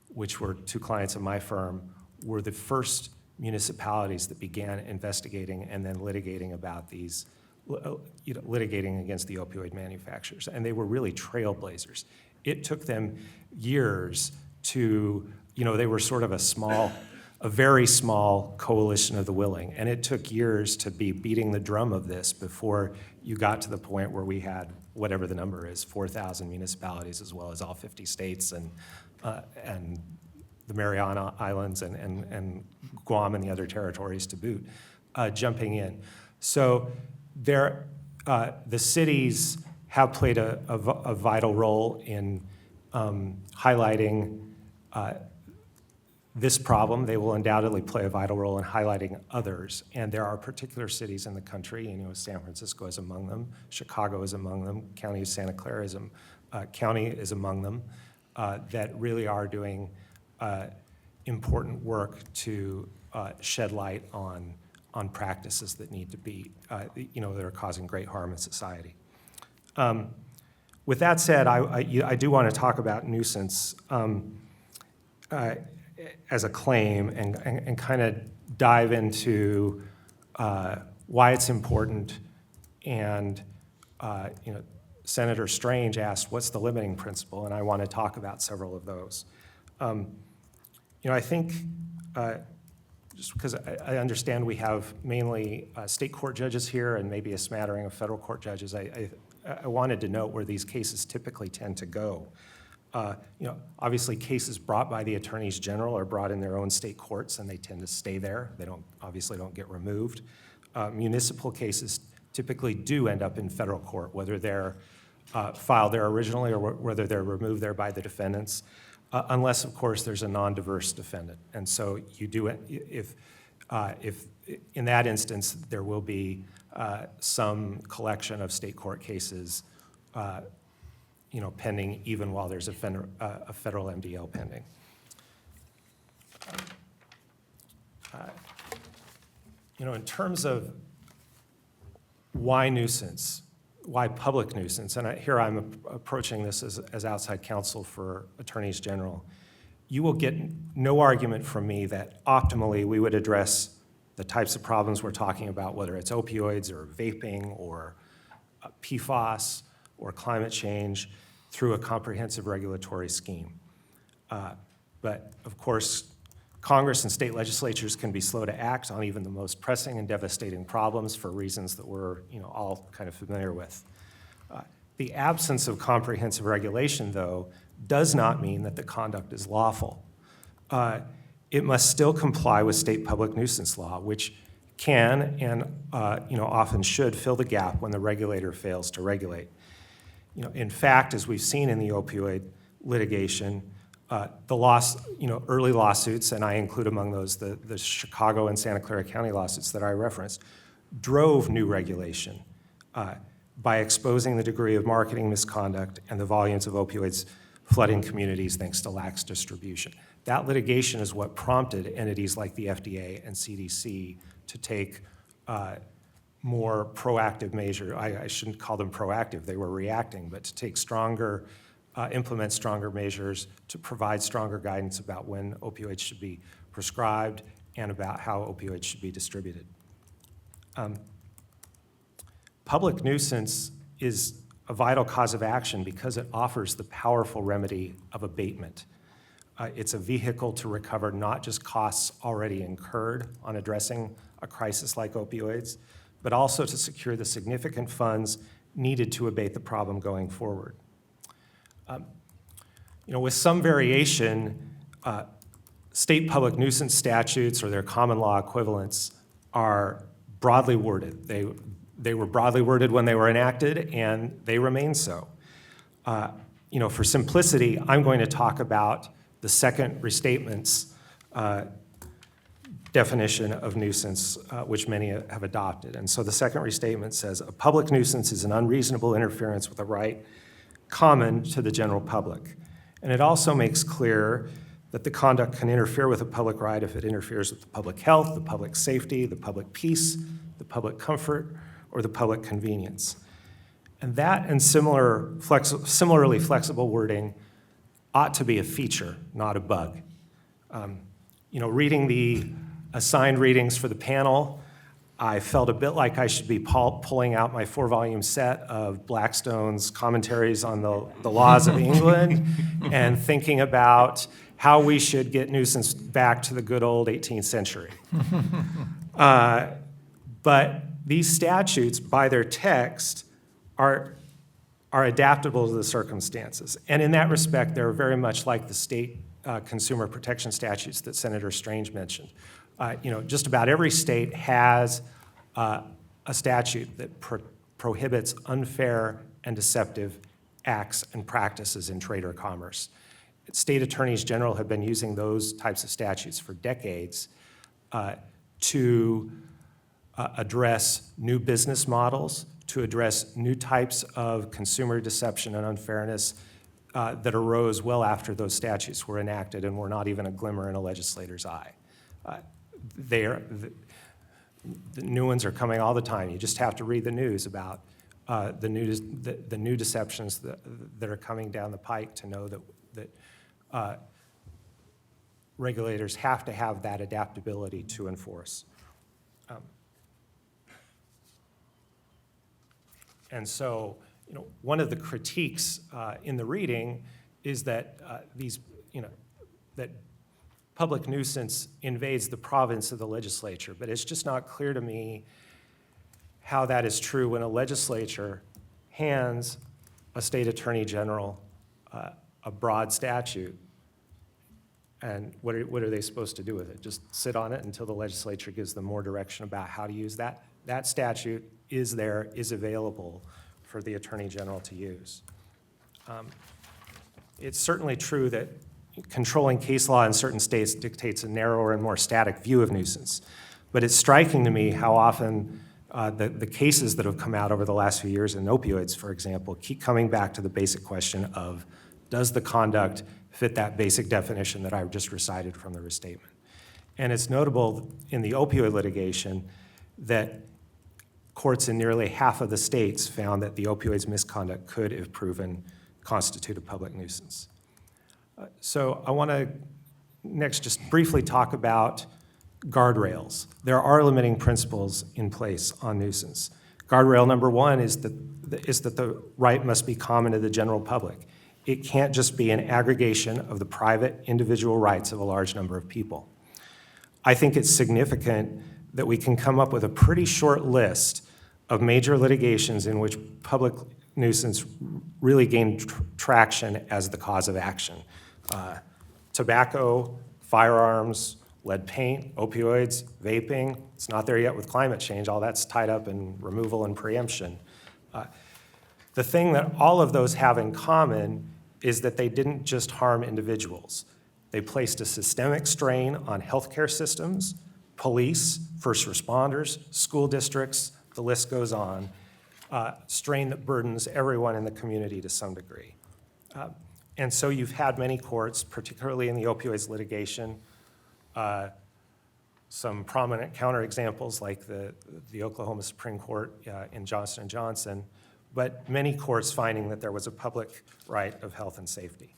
which were two clients of my firm, were the first municipalities that began investigating and then litigating about these, litigating against the opioid manufacturers. And they were really trailblazers. It took them years to, they were sort of a very small coalition of the willing. And it took years to be beating the drum of this before you got to the point where we had, whatever the number is, 4,000 municipalities as well as all 50 states and the Mariana Islands and Guam and the other territories to boot, jumping in. So the cities have played a vital role in highlighting this problem. They will undoubtedly play a vital role in highlighting others. And there are particular cities in the country, San Francisco is among them, Chicago is among them, County of Santa Clara is among them, that really are doing important work to shed light on practices that need to be, that are causing great harm in society. With that said, I do want to talk about nuisance as a claim and kind of dive into why it's important. And Senator Strange asked, what's the limiting principle? And I want to talk about several of those. I think, just because I understand we have mainly state court judges here and maybe a smattering of federal court judges, I wanted to note where these cases typically tend to go. Obviously cases brought by the attorneys general are brought in their own state courts and they tend to stay there. They obviously don't get removed. Municipal cases typically do end up in federal court, whether they're filed there originally or whether they're removed there by the defendants, unless, of course, there's a non-diverse defendant. And so you do, if in that instance, there will be some collection of state court cases, pending even while there's a federal MDL pending. In terms of why nuisance, why public nuisance, and here I'm approaching this as outside counsel for attorneys general, you will get no argument from me that optimally we would address the types of problems we're talking about, whether it's opioids or vaping or PFAS or climate change, through a comprehensive regulatory scheme. But of course, Congress and state legislatures can be slow to act on even the most pressing and devastating problems for reasons that we're all kind of familiar with. The absence of comprehensive regulation, though, does not mean that the conduct is lawful. It must still comply with state public nuisance law, which can and often should fill the gap when the regulator fails to regulate. In fact, as we've seen in the opioid litigation, early lawsuits, and I include among those the Chicago and Santa Clara County lawsuits that I referenced, drove new regulation by exposing the degree of marketing misconduct and the volumes of opioids flooding communities thanks to lax distribution. That litigation is what prompted entities like the FDA and CDC to take more proactive measures. I shouldn't call them proactive, they were reacting, but to take implement stronger measures to provide stronger guidance about when opioids should be prescribed and about how opioids should be distributed. Public nuisance is a vital cause of action because it offers the powerful remedy of abatement. It's a vehicle to recover not just costs already incurred on addressing a crisis like opioids, but also to secure the significant funds needed to abate the problem going forward. With some variation, state public nuisance statutes or their common law equivalents are broadly worded. They were broadly worded when they were enacted, and they remain so. For simplicity, I'm going to talk about the second restatement's definition of nuisance, which many have adopted. And so the second restatement says, a public nuisance is an unreasonable interference with a right common to the general public. And it also makes clear that the conduct can interfere with a public right if it interferes with the public health, the public safety, the public peace, the public comfort, or the public convenience. And that and similarly flexible wording ought to be a feature, not a bug. Reading the assigned readings for the panel, I felt a bit like I should be pulling out my 4-volume set of Blackstone's commentaries on the laws of England and thinking about how we should get nuisance back to the good old 18th century. But these statutes, by their text, are adaptable to the circumstances. And in that respect, they're very much like the state consumer protection statutes that Senator Strange mentioned. Just about every state has a statute that prohibits unfair and deceptive acts and practices in trade or commerce. State attorneys general have been using those types of statutes for decades to address new business models, to address new types of consumer deception and unfairness that arose well after those statutes were enacted and were not even a glimmer in a legislator's eye. The new ones are coming all the time. You just have to read the news about the new deceptions that are coming down the pike to know that regulators have to have that adaptability to enforce. And so, one of the critiques in the reading is that that public nuisance invades the province of the legislature, but it's just not clear to me how that is true when a legislature hands a state attorney general a broad statute, and what are they supposed to do with it? Just sit on it until the legislature gives them more direction about how to use that statute is available for the Attorney General to use. It's certainly true that controlling case law in certain states dictates a narrower and more static view of nuisance. But it's striking to me how often the cases that have come out over the last few years in opioids, for example, keep coming back to the basic question of, does the conduct fit that basic definition that I just recited from the restatement? And it's notable in the opioid litigation that courts in nearly half of the states found that the opioids misconduct could, if proven, constitute a public nuisance. So I want to next just briefly talk about guardrails. There are limiting principles in place on nuisance. Guardrail number one is that the right must be common to the general public. It can't just be an aggregation of the private individual rights of a large number of people. I think it's significant that we can come up with a pretty short list of major litigations in which public nuisance really gained traction as the cause of action. Tobacco, firearms, lead paint, opioids, vaping. It's not there yet with climate change. All that's tied up in removal and preemption. The thing that all of those have in common is that they didn't just harm individuals. They placed a systemic strain on healthcare systems, police, first responders, school districts, the list goes on, strain that burdens everyone in the community to some degree. And so you've had many courts, particularly in the opioids litigation, some prominent counterexamples like the Oklahoma Supreme Court in Johnson & Johnson, but many courts finding that there was a public right of health and safety.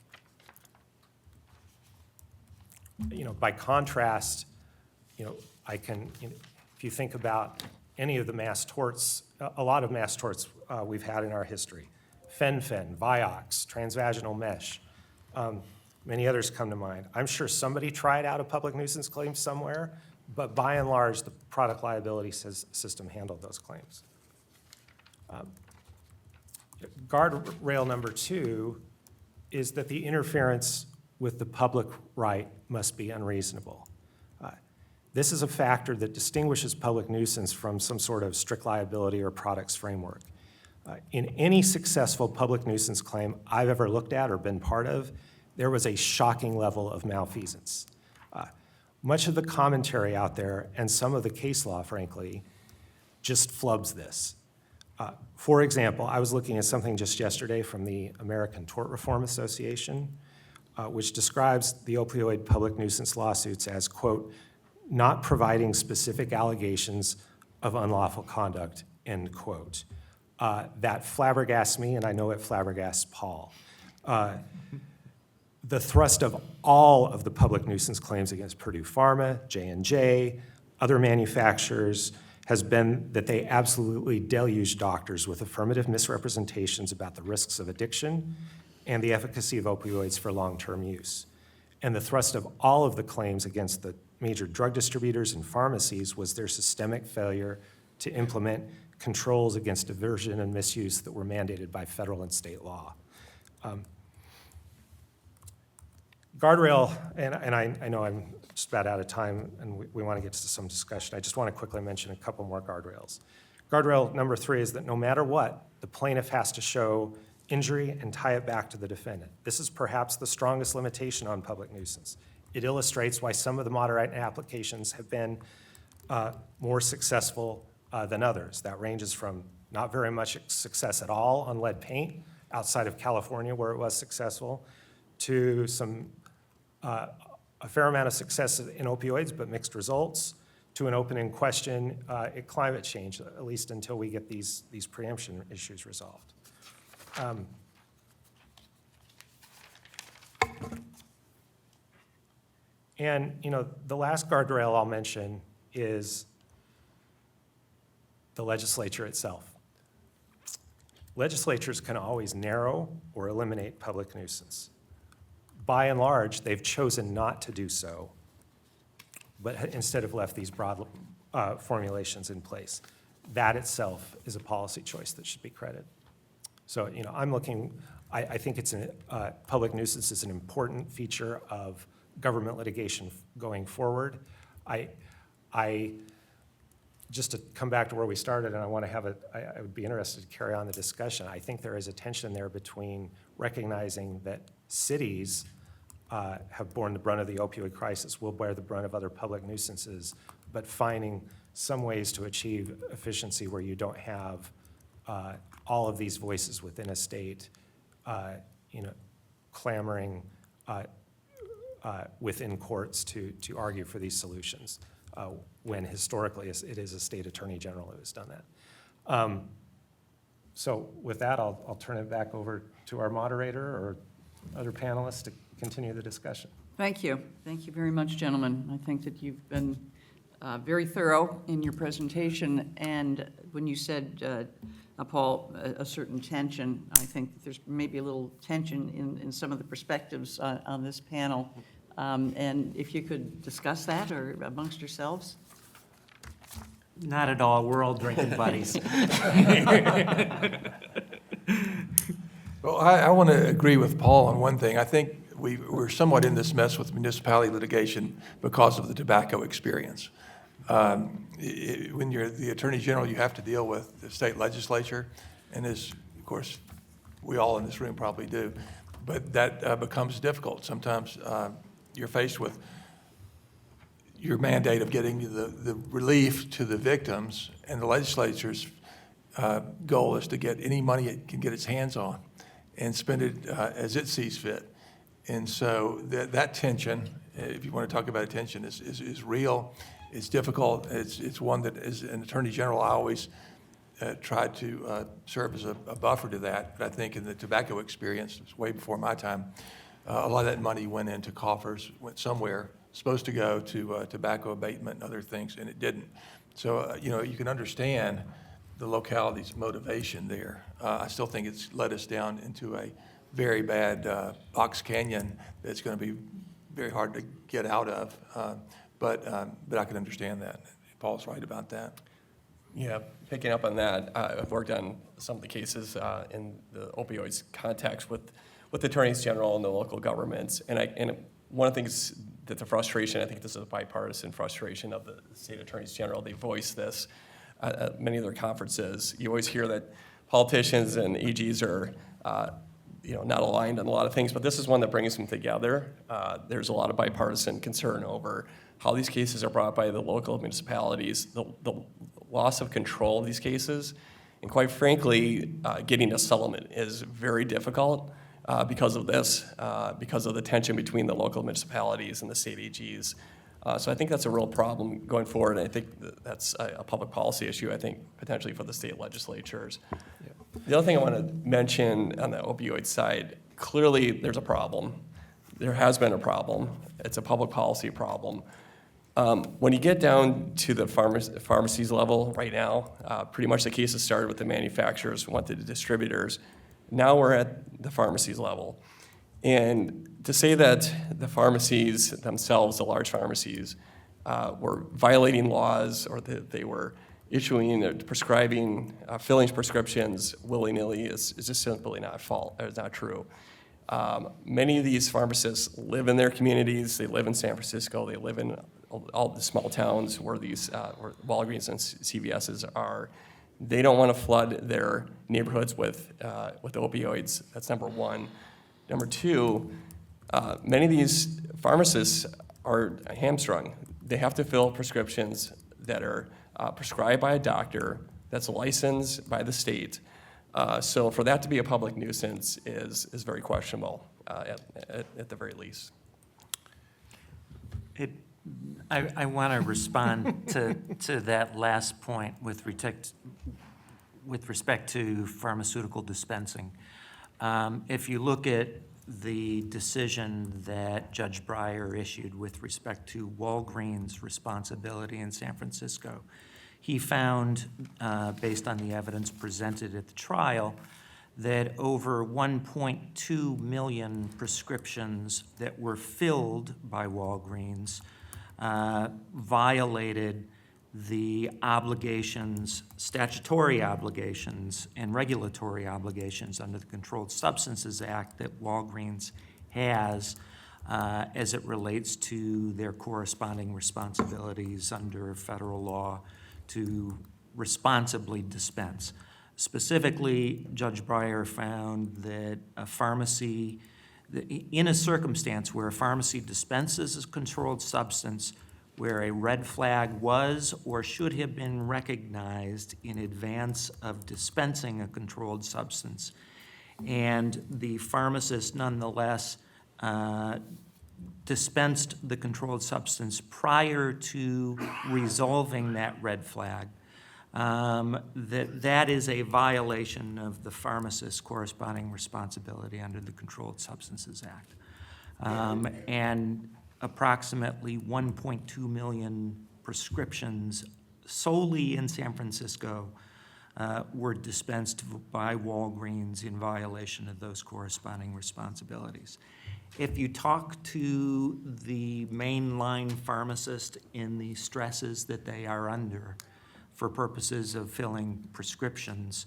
By contrast, if you think about any of the mass torts, a lot of mass torts we've had in our history, fen-phen, Vioxx, transvaginal mesh, many others come to mind. I'm sure somebody tried out a public nuisance claim somewhere, but by and large, the product liability system handled those claims. Guardrail number two is that the interference with the public right must be unreasonable. This is a factor that distinguishes public nuisance from some sort of strict liability or products framework. In any successful public nuisance claim I've ever looked at or been part of, there was a shocking level of malfeasance. Much of the commentary out there and some of the case law, frankly, just flubs this. For example, I was looking at something just yesterday from the American Tort Reform Association, which describes the opioid public nuisance lawsuits as, quote, not providing specific allegations of unlawful conduct, end quote. That flabbergasts me, and I know it flabbergasts Paul. The thrust of all of the public nuisance claims against Purdue Pharma, J&J, other manufacturers has been that they absolutely deluge doctors with affirmative misrepresentations about the risks of addiction and the efficacy of opioids for long-term use. And the thrust of all of the claims against the major drug distributors and pharmacies was their systemic failure to implement controls against diversion and misuse that were mandated by federal and state law. Guardrail, and I know I'm just about out of time and we want to get to some discussion. I just want to quickly mention a couple more guardrails. Guardrail number 3 is that no matter what, the plaintiff has to show injury and tie it back to the defendant. This is perhaps the strongest limitation on public nuisance. It illustrates why some of the Moderator applications have been more successful than others. That ranges from not very much success at all on lead paint outside of California where it was successful to some a fair amount of success in opioids but mixed results to an open question at climate change, at least until we get these preemption issues resolved. And the last guardrail I'll mention is the legislature itself. Legislatures can always narrow or eliminate public nuisance. By and large, they've chosen not to do so, but instead have left these broad formulations in place. That itself is a policy choice that should be credited. So, I'm looking, I think it's public nuisance is an important feature of government litigation going forward. I just to come back to where we started, and I want to have I would be interested to carry on the discussion. I think there is a tension there between recognizing that cities have borne the brunt of the opioid crisis, will bear the brunt of other public nuisances, but finding some ways to achieve efficiency where you don't have all of these voices within a state, clamoring within courts to argue for these solutions, when historically it is a state attorney general who has done that. So with that, I'll turn it back over to our moderator or other panelists to continue the discussion. Thank you. Thank you very much, gentlemen. I think that you've been very thorough in your presentation, and when you said, Paul, a certain tension, I think that there's maybe a little tension in some of the perspectives on this panel, and if you could discuss that or amongst yourselves. Not at all, we're all drinking buddies. Well, I want to agree with Paul on one thing. I think we're somewhat in this mess with municipality litigation because of the tobacco experience. When you're the Attorney General, you have to deal with the state legislature, and as, of course, we all in this room probably do, but that becomes difficult. Sometimes you're faced with your mandate of getting the relief to the victims, and the legislature's goal is to get any money it can get its hands on and spend it as it sees fit. And so that tension, if you want to talk about tension, is real. It's difficult. It's one that, as an Attorney General, I always tried to serve as a buffer to that. But I think in the tobacco experience, it was way before my time, a lot of that money went into coffers, went somewhere, supposed to go to tobacco abatement and other things, and it didn't. So, you can understand the locality's motivation there. I still think it's led us down into a very bad box canyon that's going to be very hard to get out of. But I can understand that. Paul's right about that. Yeah, picking up on that, I've worked on some of the cases in the opioids context with the attorneys general and the local governments. And one of the things that the frustration, I think this is a bipartisan frustration of the state attorneys general, they voice this at many of their conferences. You always hear that politicians and AGs are not aligned on a lot of things, but this is one that brings them together. There's a lot of bipartisan concern over how these cases are brought by the local municipalities, the loss of control of these cases, and quite frankly, getting a settlement is very difficult because of this, because of the tension between the local municipalities and the state AGs. So I think that's a real problem going forward, and I think that's a public policy issue, I think, potentially for the state legislatures. Yeah. The other thing I want to mention on the opioid side, clearly there's a problem. There has been a problem. It's a public policy problem. When you get down to the pharmacies level right now, pretty much the cases started with the manufacturers, went to the distributors. Now we're at the pharmacies level. And to say that the pharmacies themselves, the large pharmacies, were violating laws or that they were issuing or prescribing, filling prescriptions willy-nilly is just simply not true. Many of these pharmacists live in their communities. They live in San Francisco. They live in all the small towns where these where Walgreens and CVS's are. They don't want to flood their neighborhoods with opioids. That's number one. Number two, many of these pharmacists are hamstrung. They have to fill prescriptions that are prescribed by a doctor that's licensed by the state. So for that to be a public nuisance is very questionable at the very least. I want to respond to that last point with respect to pharmaceutical dispensing. If you look at the decision that Judge Breyer issued with respect to Walgreens' responsibility in San Francisco, he found, based on the evidence presented at the trial, that over 1.2 million prescriptions that were filled by Walgreens violated the obligations, statutory obligations and regulatory obligations under the Controlled Substances Act that Walgreens has as it relates to their corresponding responsibilities under federal law to responsibly dispense. Specifically, Judge Breyer found that a pharmacy, in a circumstance where a pharmacy dispenses a controlled substance where a red flag was or should have been recognized in advance of dispensing a controlled substance, and the pharmacist nonetheless dispensed the controlled substance prior to resolving that red flag, that is a violation of the pharmacist's corresponding responsibility under the Controlled Substances Act. And approximately 1.2 million prescriptions solely in San Francisco were dispensed by Walgreens in violation of those corresponding responsibilities. If you talk to the mainline pharmacist in the stresses that they are under for purposes of filling prescriptions,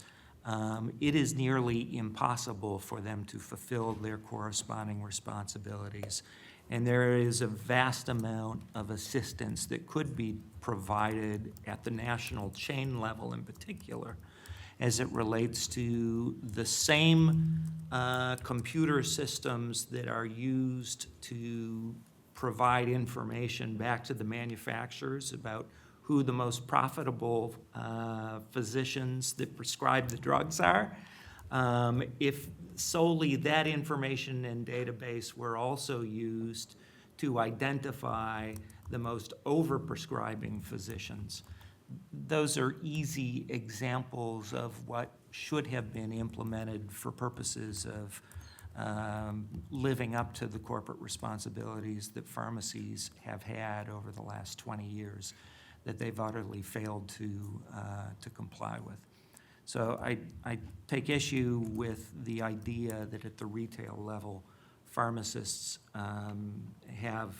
it is nearly impossible for them to fulfill their corresponding responsibilities. And there is a vast amount of assistance that could be provided at the national chain level in particular, as it relates to the same computer systems that are used to provide information back to the manufacturers about who the most profitable physicians that prescribe the drugs are. If solely that information and database were also used to identify the most overprescribing physicians, those are easy examples of what should have been implemented for purposes of living up to the corporate responsibilities that pharmacies have had over the last 20 years that they've utterly failed to comply with. So I take issue with the idea that at the retail level, pharmacists have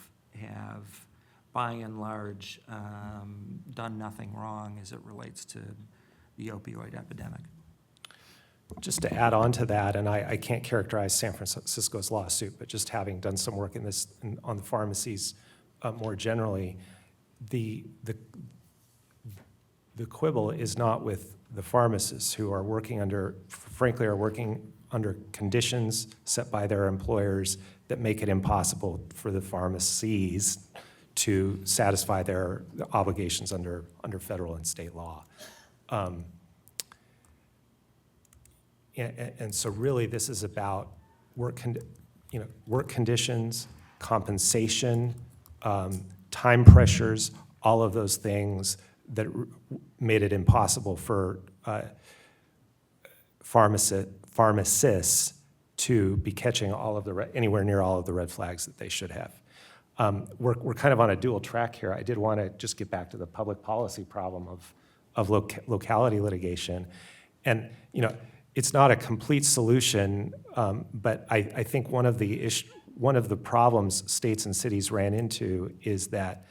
by and large done nothing wrong as it relates to the opioid epidemic. Just to add on to that, and I can't characterize San Francisco's lawsuit, but just having done some work on the pharmacies more generally, the quibble is not with the pharmacists who are working under conditions set by their employers that make it impossible for the pharmacies to satisfy their obligations under federal and state law. And so really this is about work conditions, compensation, time pressures, all of those things that made it impossible for pharmacists to be catching anywhere near all of the red flags that they should have. We're kind of on a dual track here. I did want to just get back to the public policy problem of locality litigation. And, it's not a complete solution, but I think one of the problems states and cities ran into is that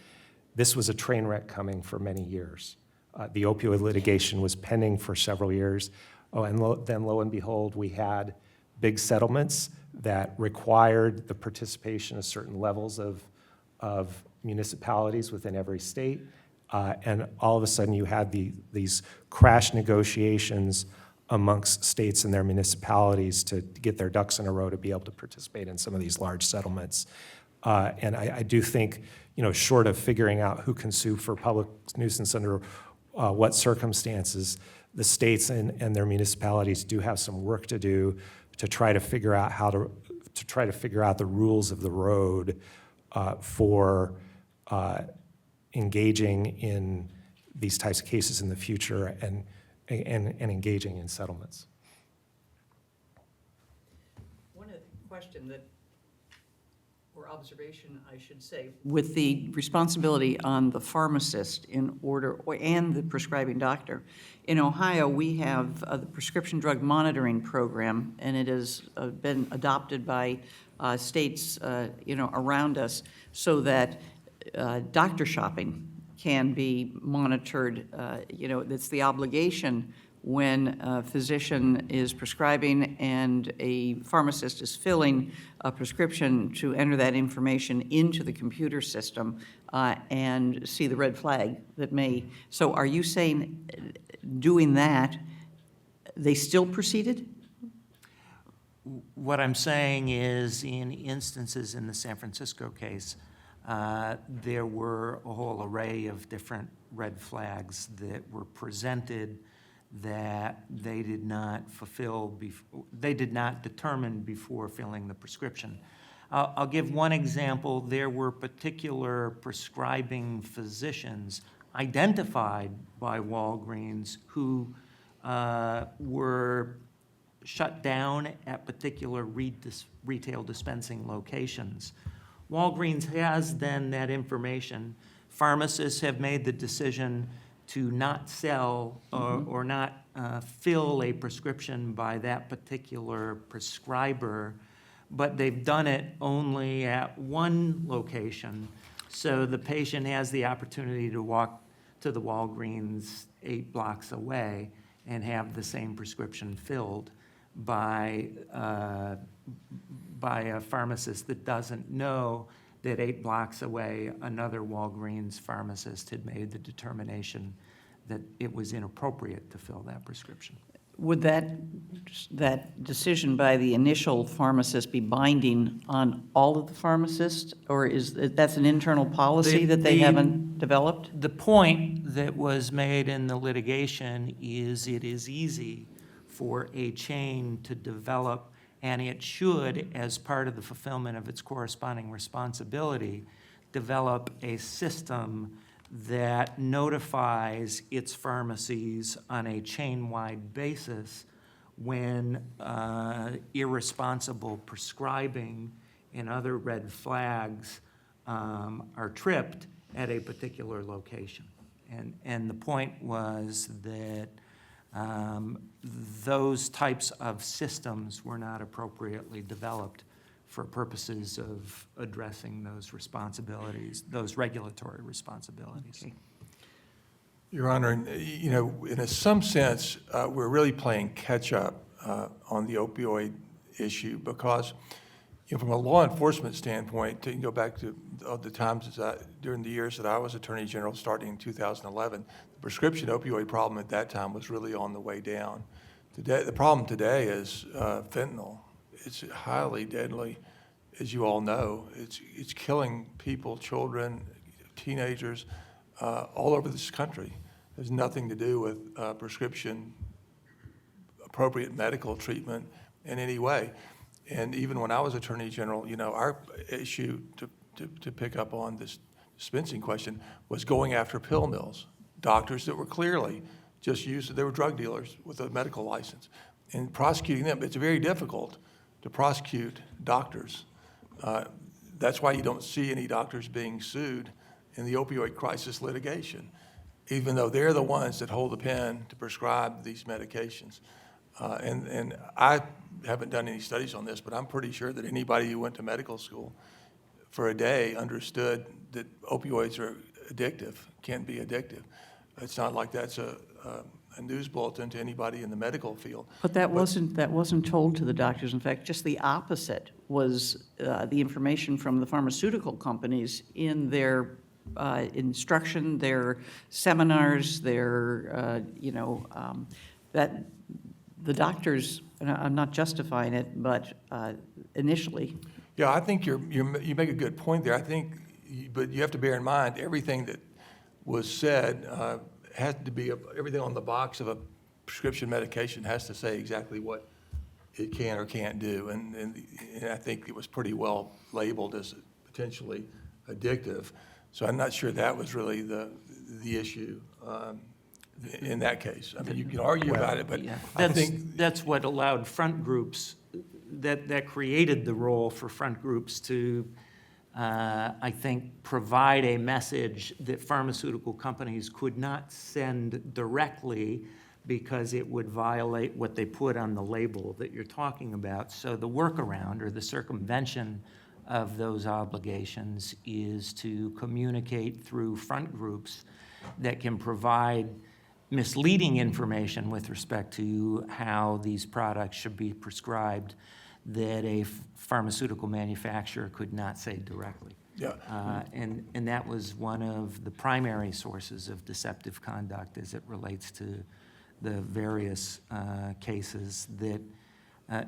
this was a train wreck coming for many years. The opioid litigation was pending for several years. Then lo and behold, we had big settlements that required the participation of certain levels of municipalities within every state. And all of a sudden you had these crash negotiations amongst states and their municipalities to get their ducks in a row to be able to participate in some of these large settlements. And I do think, short of figuring out who can sue for public nuisance under what circumstances, the states and their municipalities do have some work to do to try to figure out the rules of the road for engaging in these types of cases in the future and engaging in settlements. One question or observation, I should say, with the responsibility on the pharmacist and the prescribing doctor. In Ohio, we have the prescription drug monitoring program, and it has been adopted by states, around us, so that doctor shopping can be monitored. It's the obligation when a physician is prescribing and a pharmacist is filling a prescription to enter that information into the computer system and see the red flag that may. So are you saying doing that, they still proceeded? What I'm saying is, in instances in the San Francisco case, there were a whole array of different red flags that were presented that they did not fulfill, they did not determine before filling the prescription. I'll give one example. There were particular prescribing physicians identified by Walgreens who were shut down at particular retail dispensing locations. Walgreens has then that information. Pharmacists have made the decision to not sell or not fill a prescription by that particular prescriber, but they've done it only at one location. So the patient has the opportunity to walk to the Walgreens 8 blocks away and have the same prescription filled by a pharmacist that doesn't know that 8 blocks away, another Walgreens pharmacist had made the determination that it was inappropriate to fill that prescription. Would that decision by the initial pharmacist be binding on all of the pharmacists, or is that's an internal policy that they haven't developed? The point that was made in the litigation is it is easy for a chain to develop, and it should, as part of the fulfillment of its corresponding responsibility, develop a system that notifies its pharmacies on a chain-wide basis when irresponsible prescribing and other red flags are tripped at a particular location. And the point was that those types of systems were not appropriately developed for purposes of addressing those responsibilities, those regulatory responsibilities. Okay. Your Honor, in some sense, we're really playing catch-up on the opioid issue because, from a law enforcement standpoint, to go back to the times during the years that I was Attorney General, starting in 2011, the prescription opioid problem at that time was really on the way down. Today, the problem today is fentanyl. It's highly deadly, as you all know. It's killing people, children, teenagers, all over this country. It has nothing to do with prescription appropriate medical treatment in any way. And even when I was Attorney General, our issue to pick up on this dispensing question was going after pill mills, doctors that were clearly just they were drug dealers with a medical license. And prosecuting them, it's very difficult to prosecute doctors. That's why you don't see any doctors being sued in the opioid crisis litigation, even though they're the ones that hold the pen to prescribe these medications. And I haven't done any studies on this, but I'm pretty sure that anybody who went to medical school for a day understood that opioids are addictive, can be addictive. It's not like that's a news bulletin to anybody in the medical field. But that wasn't told to the doctors. In fact, just the opposite was the information from the pharmaceutical companies in their instruction, their seminars, their that the doctors. And I'm not justifying it, but initially. Yeah, I think you make a good point there. I think, but you have to bear in mind everything that was said has to be everything on the box of a prescription medication has to say exactly what it can or can't do, and I think it was pretty well labeled as potentially addictive. So I'm not sure that was really the issue in that case. I mean, you can argue about it, but Yeah. I think That's what allowed front groups, that created the role for front groups to, I think, provide a message that pharmaceutical companies could not send directly because it would violate what they put on the label that you're talking about. So the workaround or the circumvention of those obligations is to communicate through front groups that can provide misleading information with respect to how these products should be prescribed that a pharmaceutical manufacturer could not say directly. Yeah. And that was one of the primary sources of deceptive conduct as it relates to the various cases that,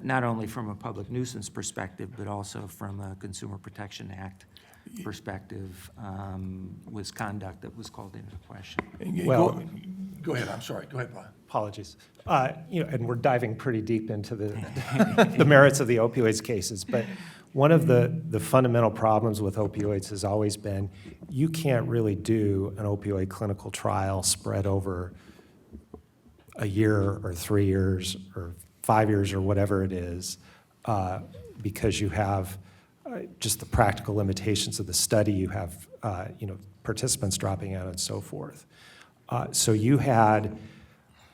not only from a public nuisance perspective, but also from a Consumer Protection Act perspective, was conduct that was called into question. Well- Go ahead, I'm sorry, go ahead, Brian. Apologies. And we're diving pretty deep into the merits of the opioids cases, but one of the fundamental problems with opioids has always been you can't really do an opioid clinical trial spread over a year or 3 years or 5 years or whatever it is, because you have just the practical limitations of the study. You have participants dropping out and so forth. So you had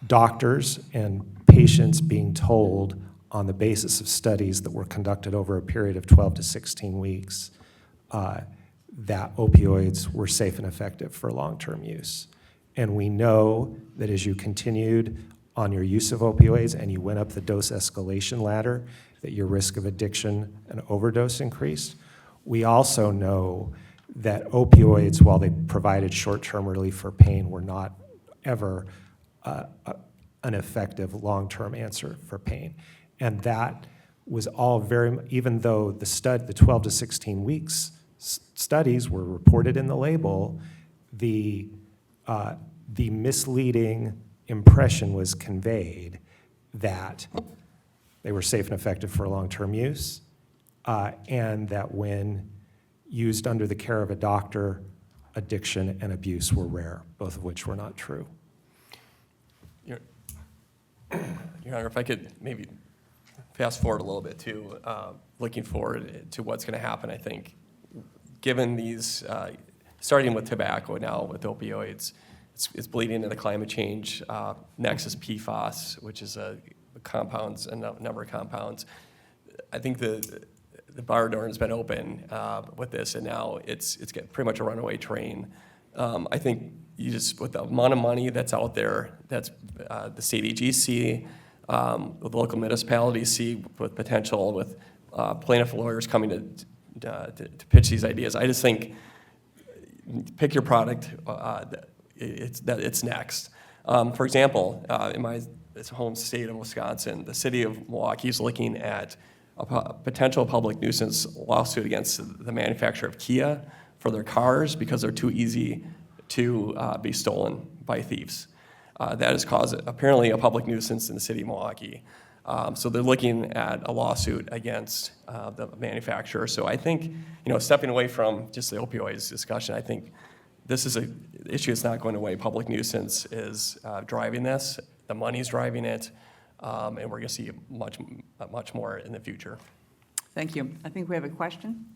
doctors and patients being told on the basis of studies that were conducted over a period of 12 to 16 weeks that opioids were safe and effective for long-term use. And we know that as you continued on your use of opioids and you went up the dose escalation ladder, that your risk of addiction and overdose increased. We also know that opioids, while they provided short-term relief for pain, were not ever an effective long-term answer for pain. And that was all even though the 12 to 16 weeks studies were reported in the label, the misleading impression was conveyed that they were safe and effective for long-term use, and that when used under the care of a doctor, addiction and abuse were rare, both of which were not true. Your Honor, if I could maybe fast forward a little bit too, looking forward to what's going to happen, I think, given these, starting with tobacco now with opioids, it's bleeding into climate change. Next is PFAS, which is a number of compounds. I think the bar door has been open with this, and now it's getting pretty much a runaway train. I think you just, with the amount of money that's out there, that's the state AGs see, the local municipalities see with potential, with plaintiff lawyers coming to pitch these ideas. I just think, pick your product, it's next. For example, in my home state of Wisconsin, the city of Milwaukee is looking at a potential public nuisance lawsuit against the manufacturer of Kia for their cars because they're too easy to be stolen by thieves. That has caused apparently a public nuisance in the city of Milwaukee. So they're looking at a lawsuit against the manufacturer. So I think, stepping away from just the opioids discussion, I think this is an issue that's not going away. Public nuisance is driving this. The money's driving it. And we're going to see much more in the future. Thank you. I think we have a question.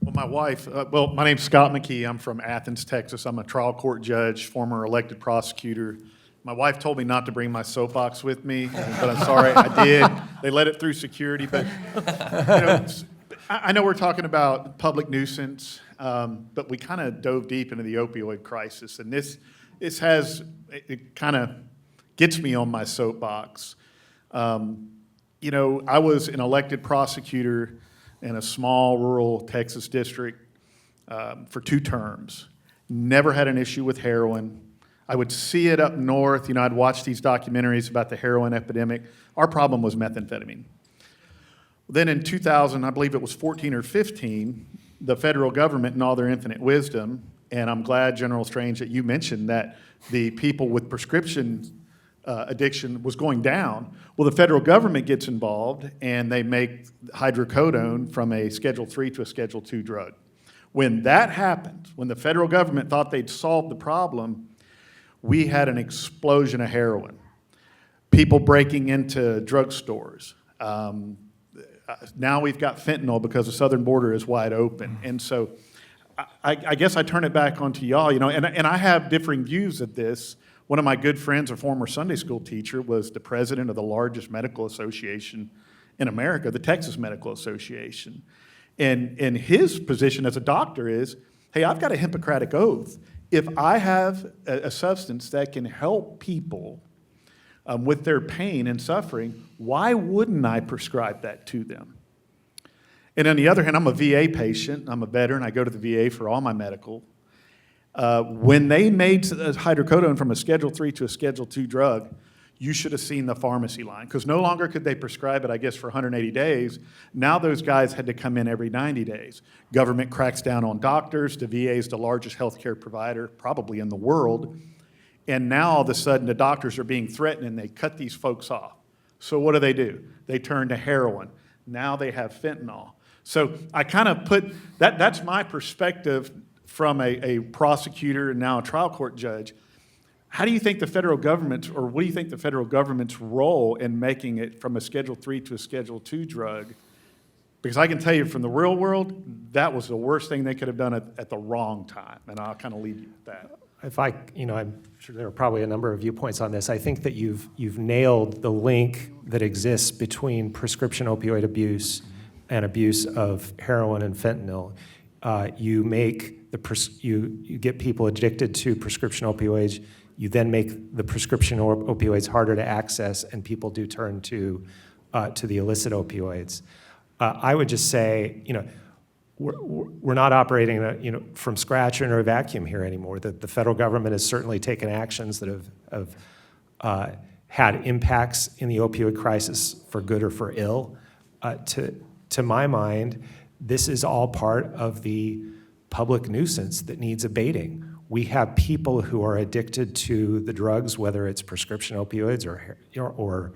Well, my wife, my name's Scott McKee. I'm from Athens, Texas. I'm a trial court judge, former elected prosecutor. My wife told me not to bring my soapbox with me, but I'm sorry, I did. They let it through security, but I know we're talking about public nuisance, but we kind of dove deep into the opioid crisis, and this it kind of gets me on my soapbox. I was an elected prosecutor in a small rural Texas district for 2 terms. Never had an issue with heroin. I would see it up north. I'd watch these documentaries about the heroin epidemic. Our problem was methamphetamine. Then in 2000, I believe it was 14 or 15, the federal government, in all their infinite wisdom, and I'm glad, General Strange, that you mentioned that the people with prescription addiction was going down. Well, the federal government gets involved, and they make hydrocodone from a Schedule III to a Schedule II drug. When that happened, when the federal government thought they'd solved the problem, we had an explosion of heroin. People breaking into drugstores. Now we've got fentanyl because the southern border is wide open. And so I guess I turn it back onto y'all, and I have differing views of this. One of my good friends, a former Sunday school teacher, was the president of the largest medical association in America, the Texas Medical Association. And his position as a doctor is, hey, I've got a Hippocratic oath. if I have a substance that can help people with their pain and suffering, why wouldn't I prescribe that to them? And on the other hand, I'm a VA patient, I'm a veteran, I go to the VA for all my medical. When they made hydrocodone from a Schedule III to a Schedule II drug, you should have seen the pharmacy line, because no longer could they prescribe it, I guess, for 180 days. Now those guys had to come in every 90 days. Government cracks down on doctors. The VA is the largest healthcare provider, probably in the world. And now all of a sudden the doctors are being threatened and they cut these folks off. So what do? They turn to heroin. Now they have fentanyl. So I kind of put, that's my perspective from a prosecutor and now a trial court judge. How do you think the federal government, or what do you think the federal government's role in making it from a Schedule III to a Schedule II drug? Because I can tell you from the real world, that was the worst thing they could have done at the wrong time, and I'll kind of leave you with that. If I, I'm sure there are probably a number of viewpoints on this. I think that you've nailed the link that exists between prescription opioid abuse and abuse of heroin and fentanyl. You make you get people addicted to prescription opioids. You then make the prescription opioids harder to access, and people do turn to the illicit opioids. I would just say, we're not operating from scratch or in a vacuum here anymore. The federal government has certainly taken actions that have had impacts in the opioid crisis for good or for ill. To my mind, this is all part of the public nuisance that needs abating. We have people who are addicted to the drugs, whether it's prescription opioids or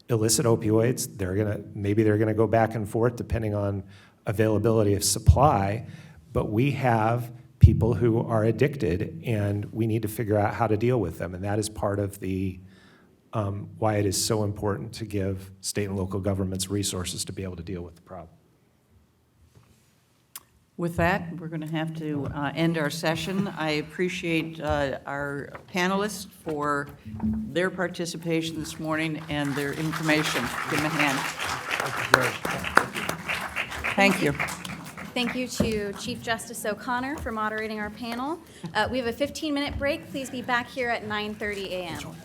illicit opioids. Maybe they're gonna go back and forth depending on availability of supply, but we have people who are addicted, and we need to figure out how to deal with them, and that is part of the why it is so important to give state and local governments resources to be able to deal with the problem. With that, we're going to have to end our session. I appreciate our panelists for their participation this morning and their information. Give them a hand. Thank you. Thank you to Chief Justice O'Connor for moderating our panel. We have a 15-minute break. Please be back here at 9:30 a.m.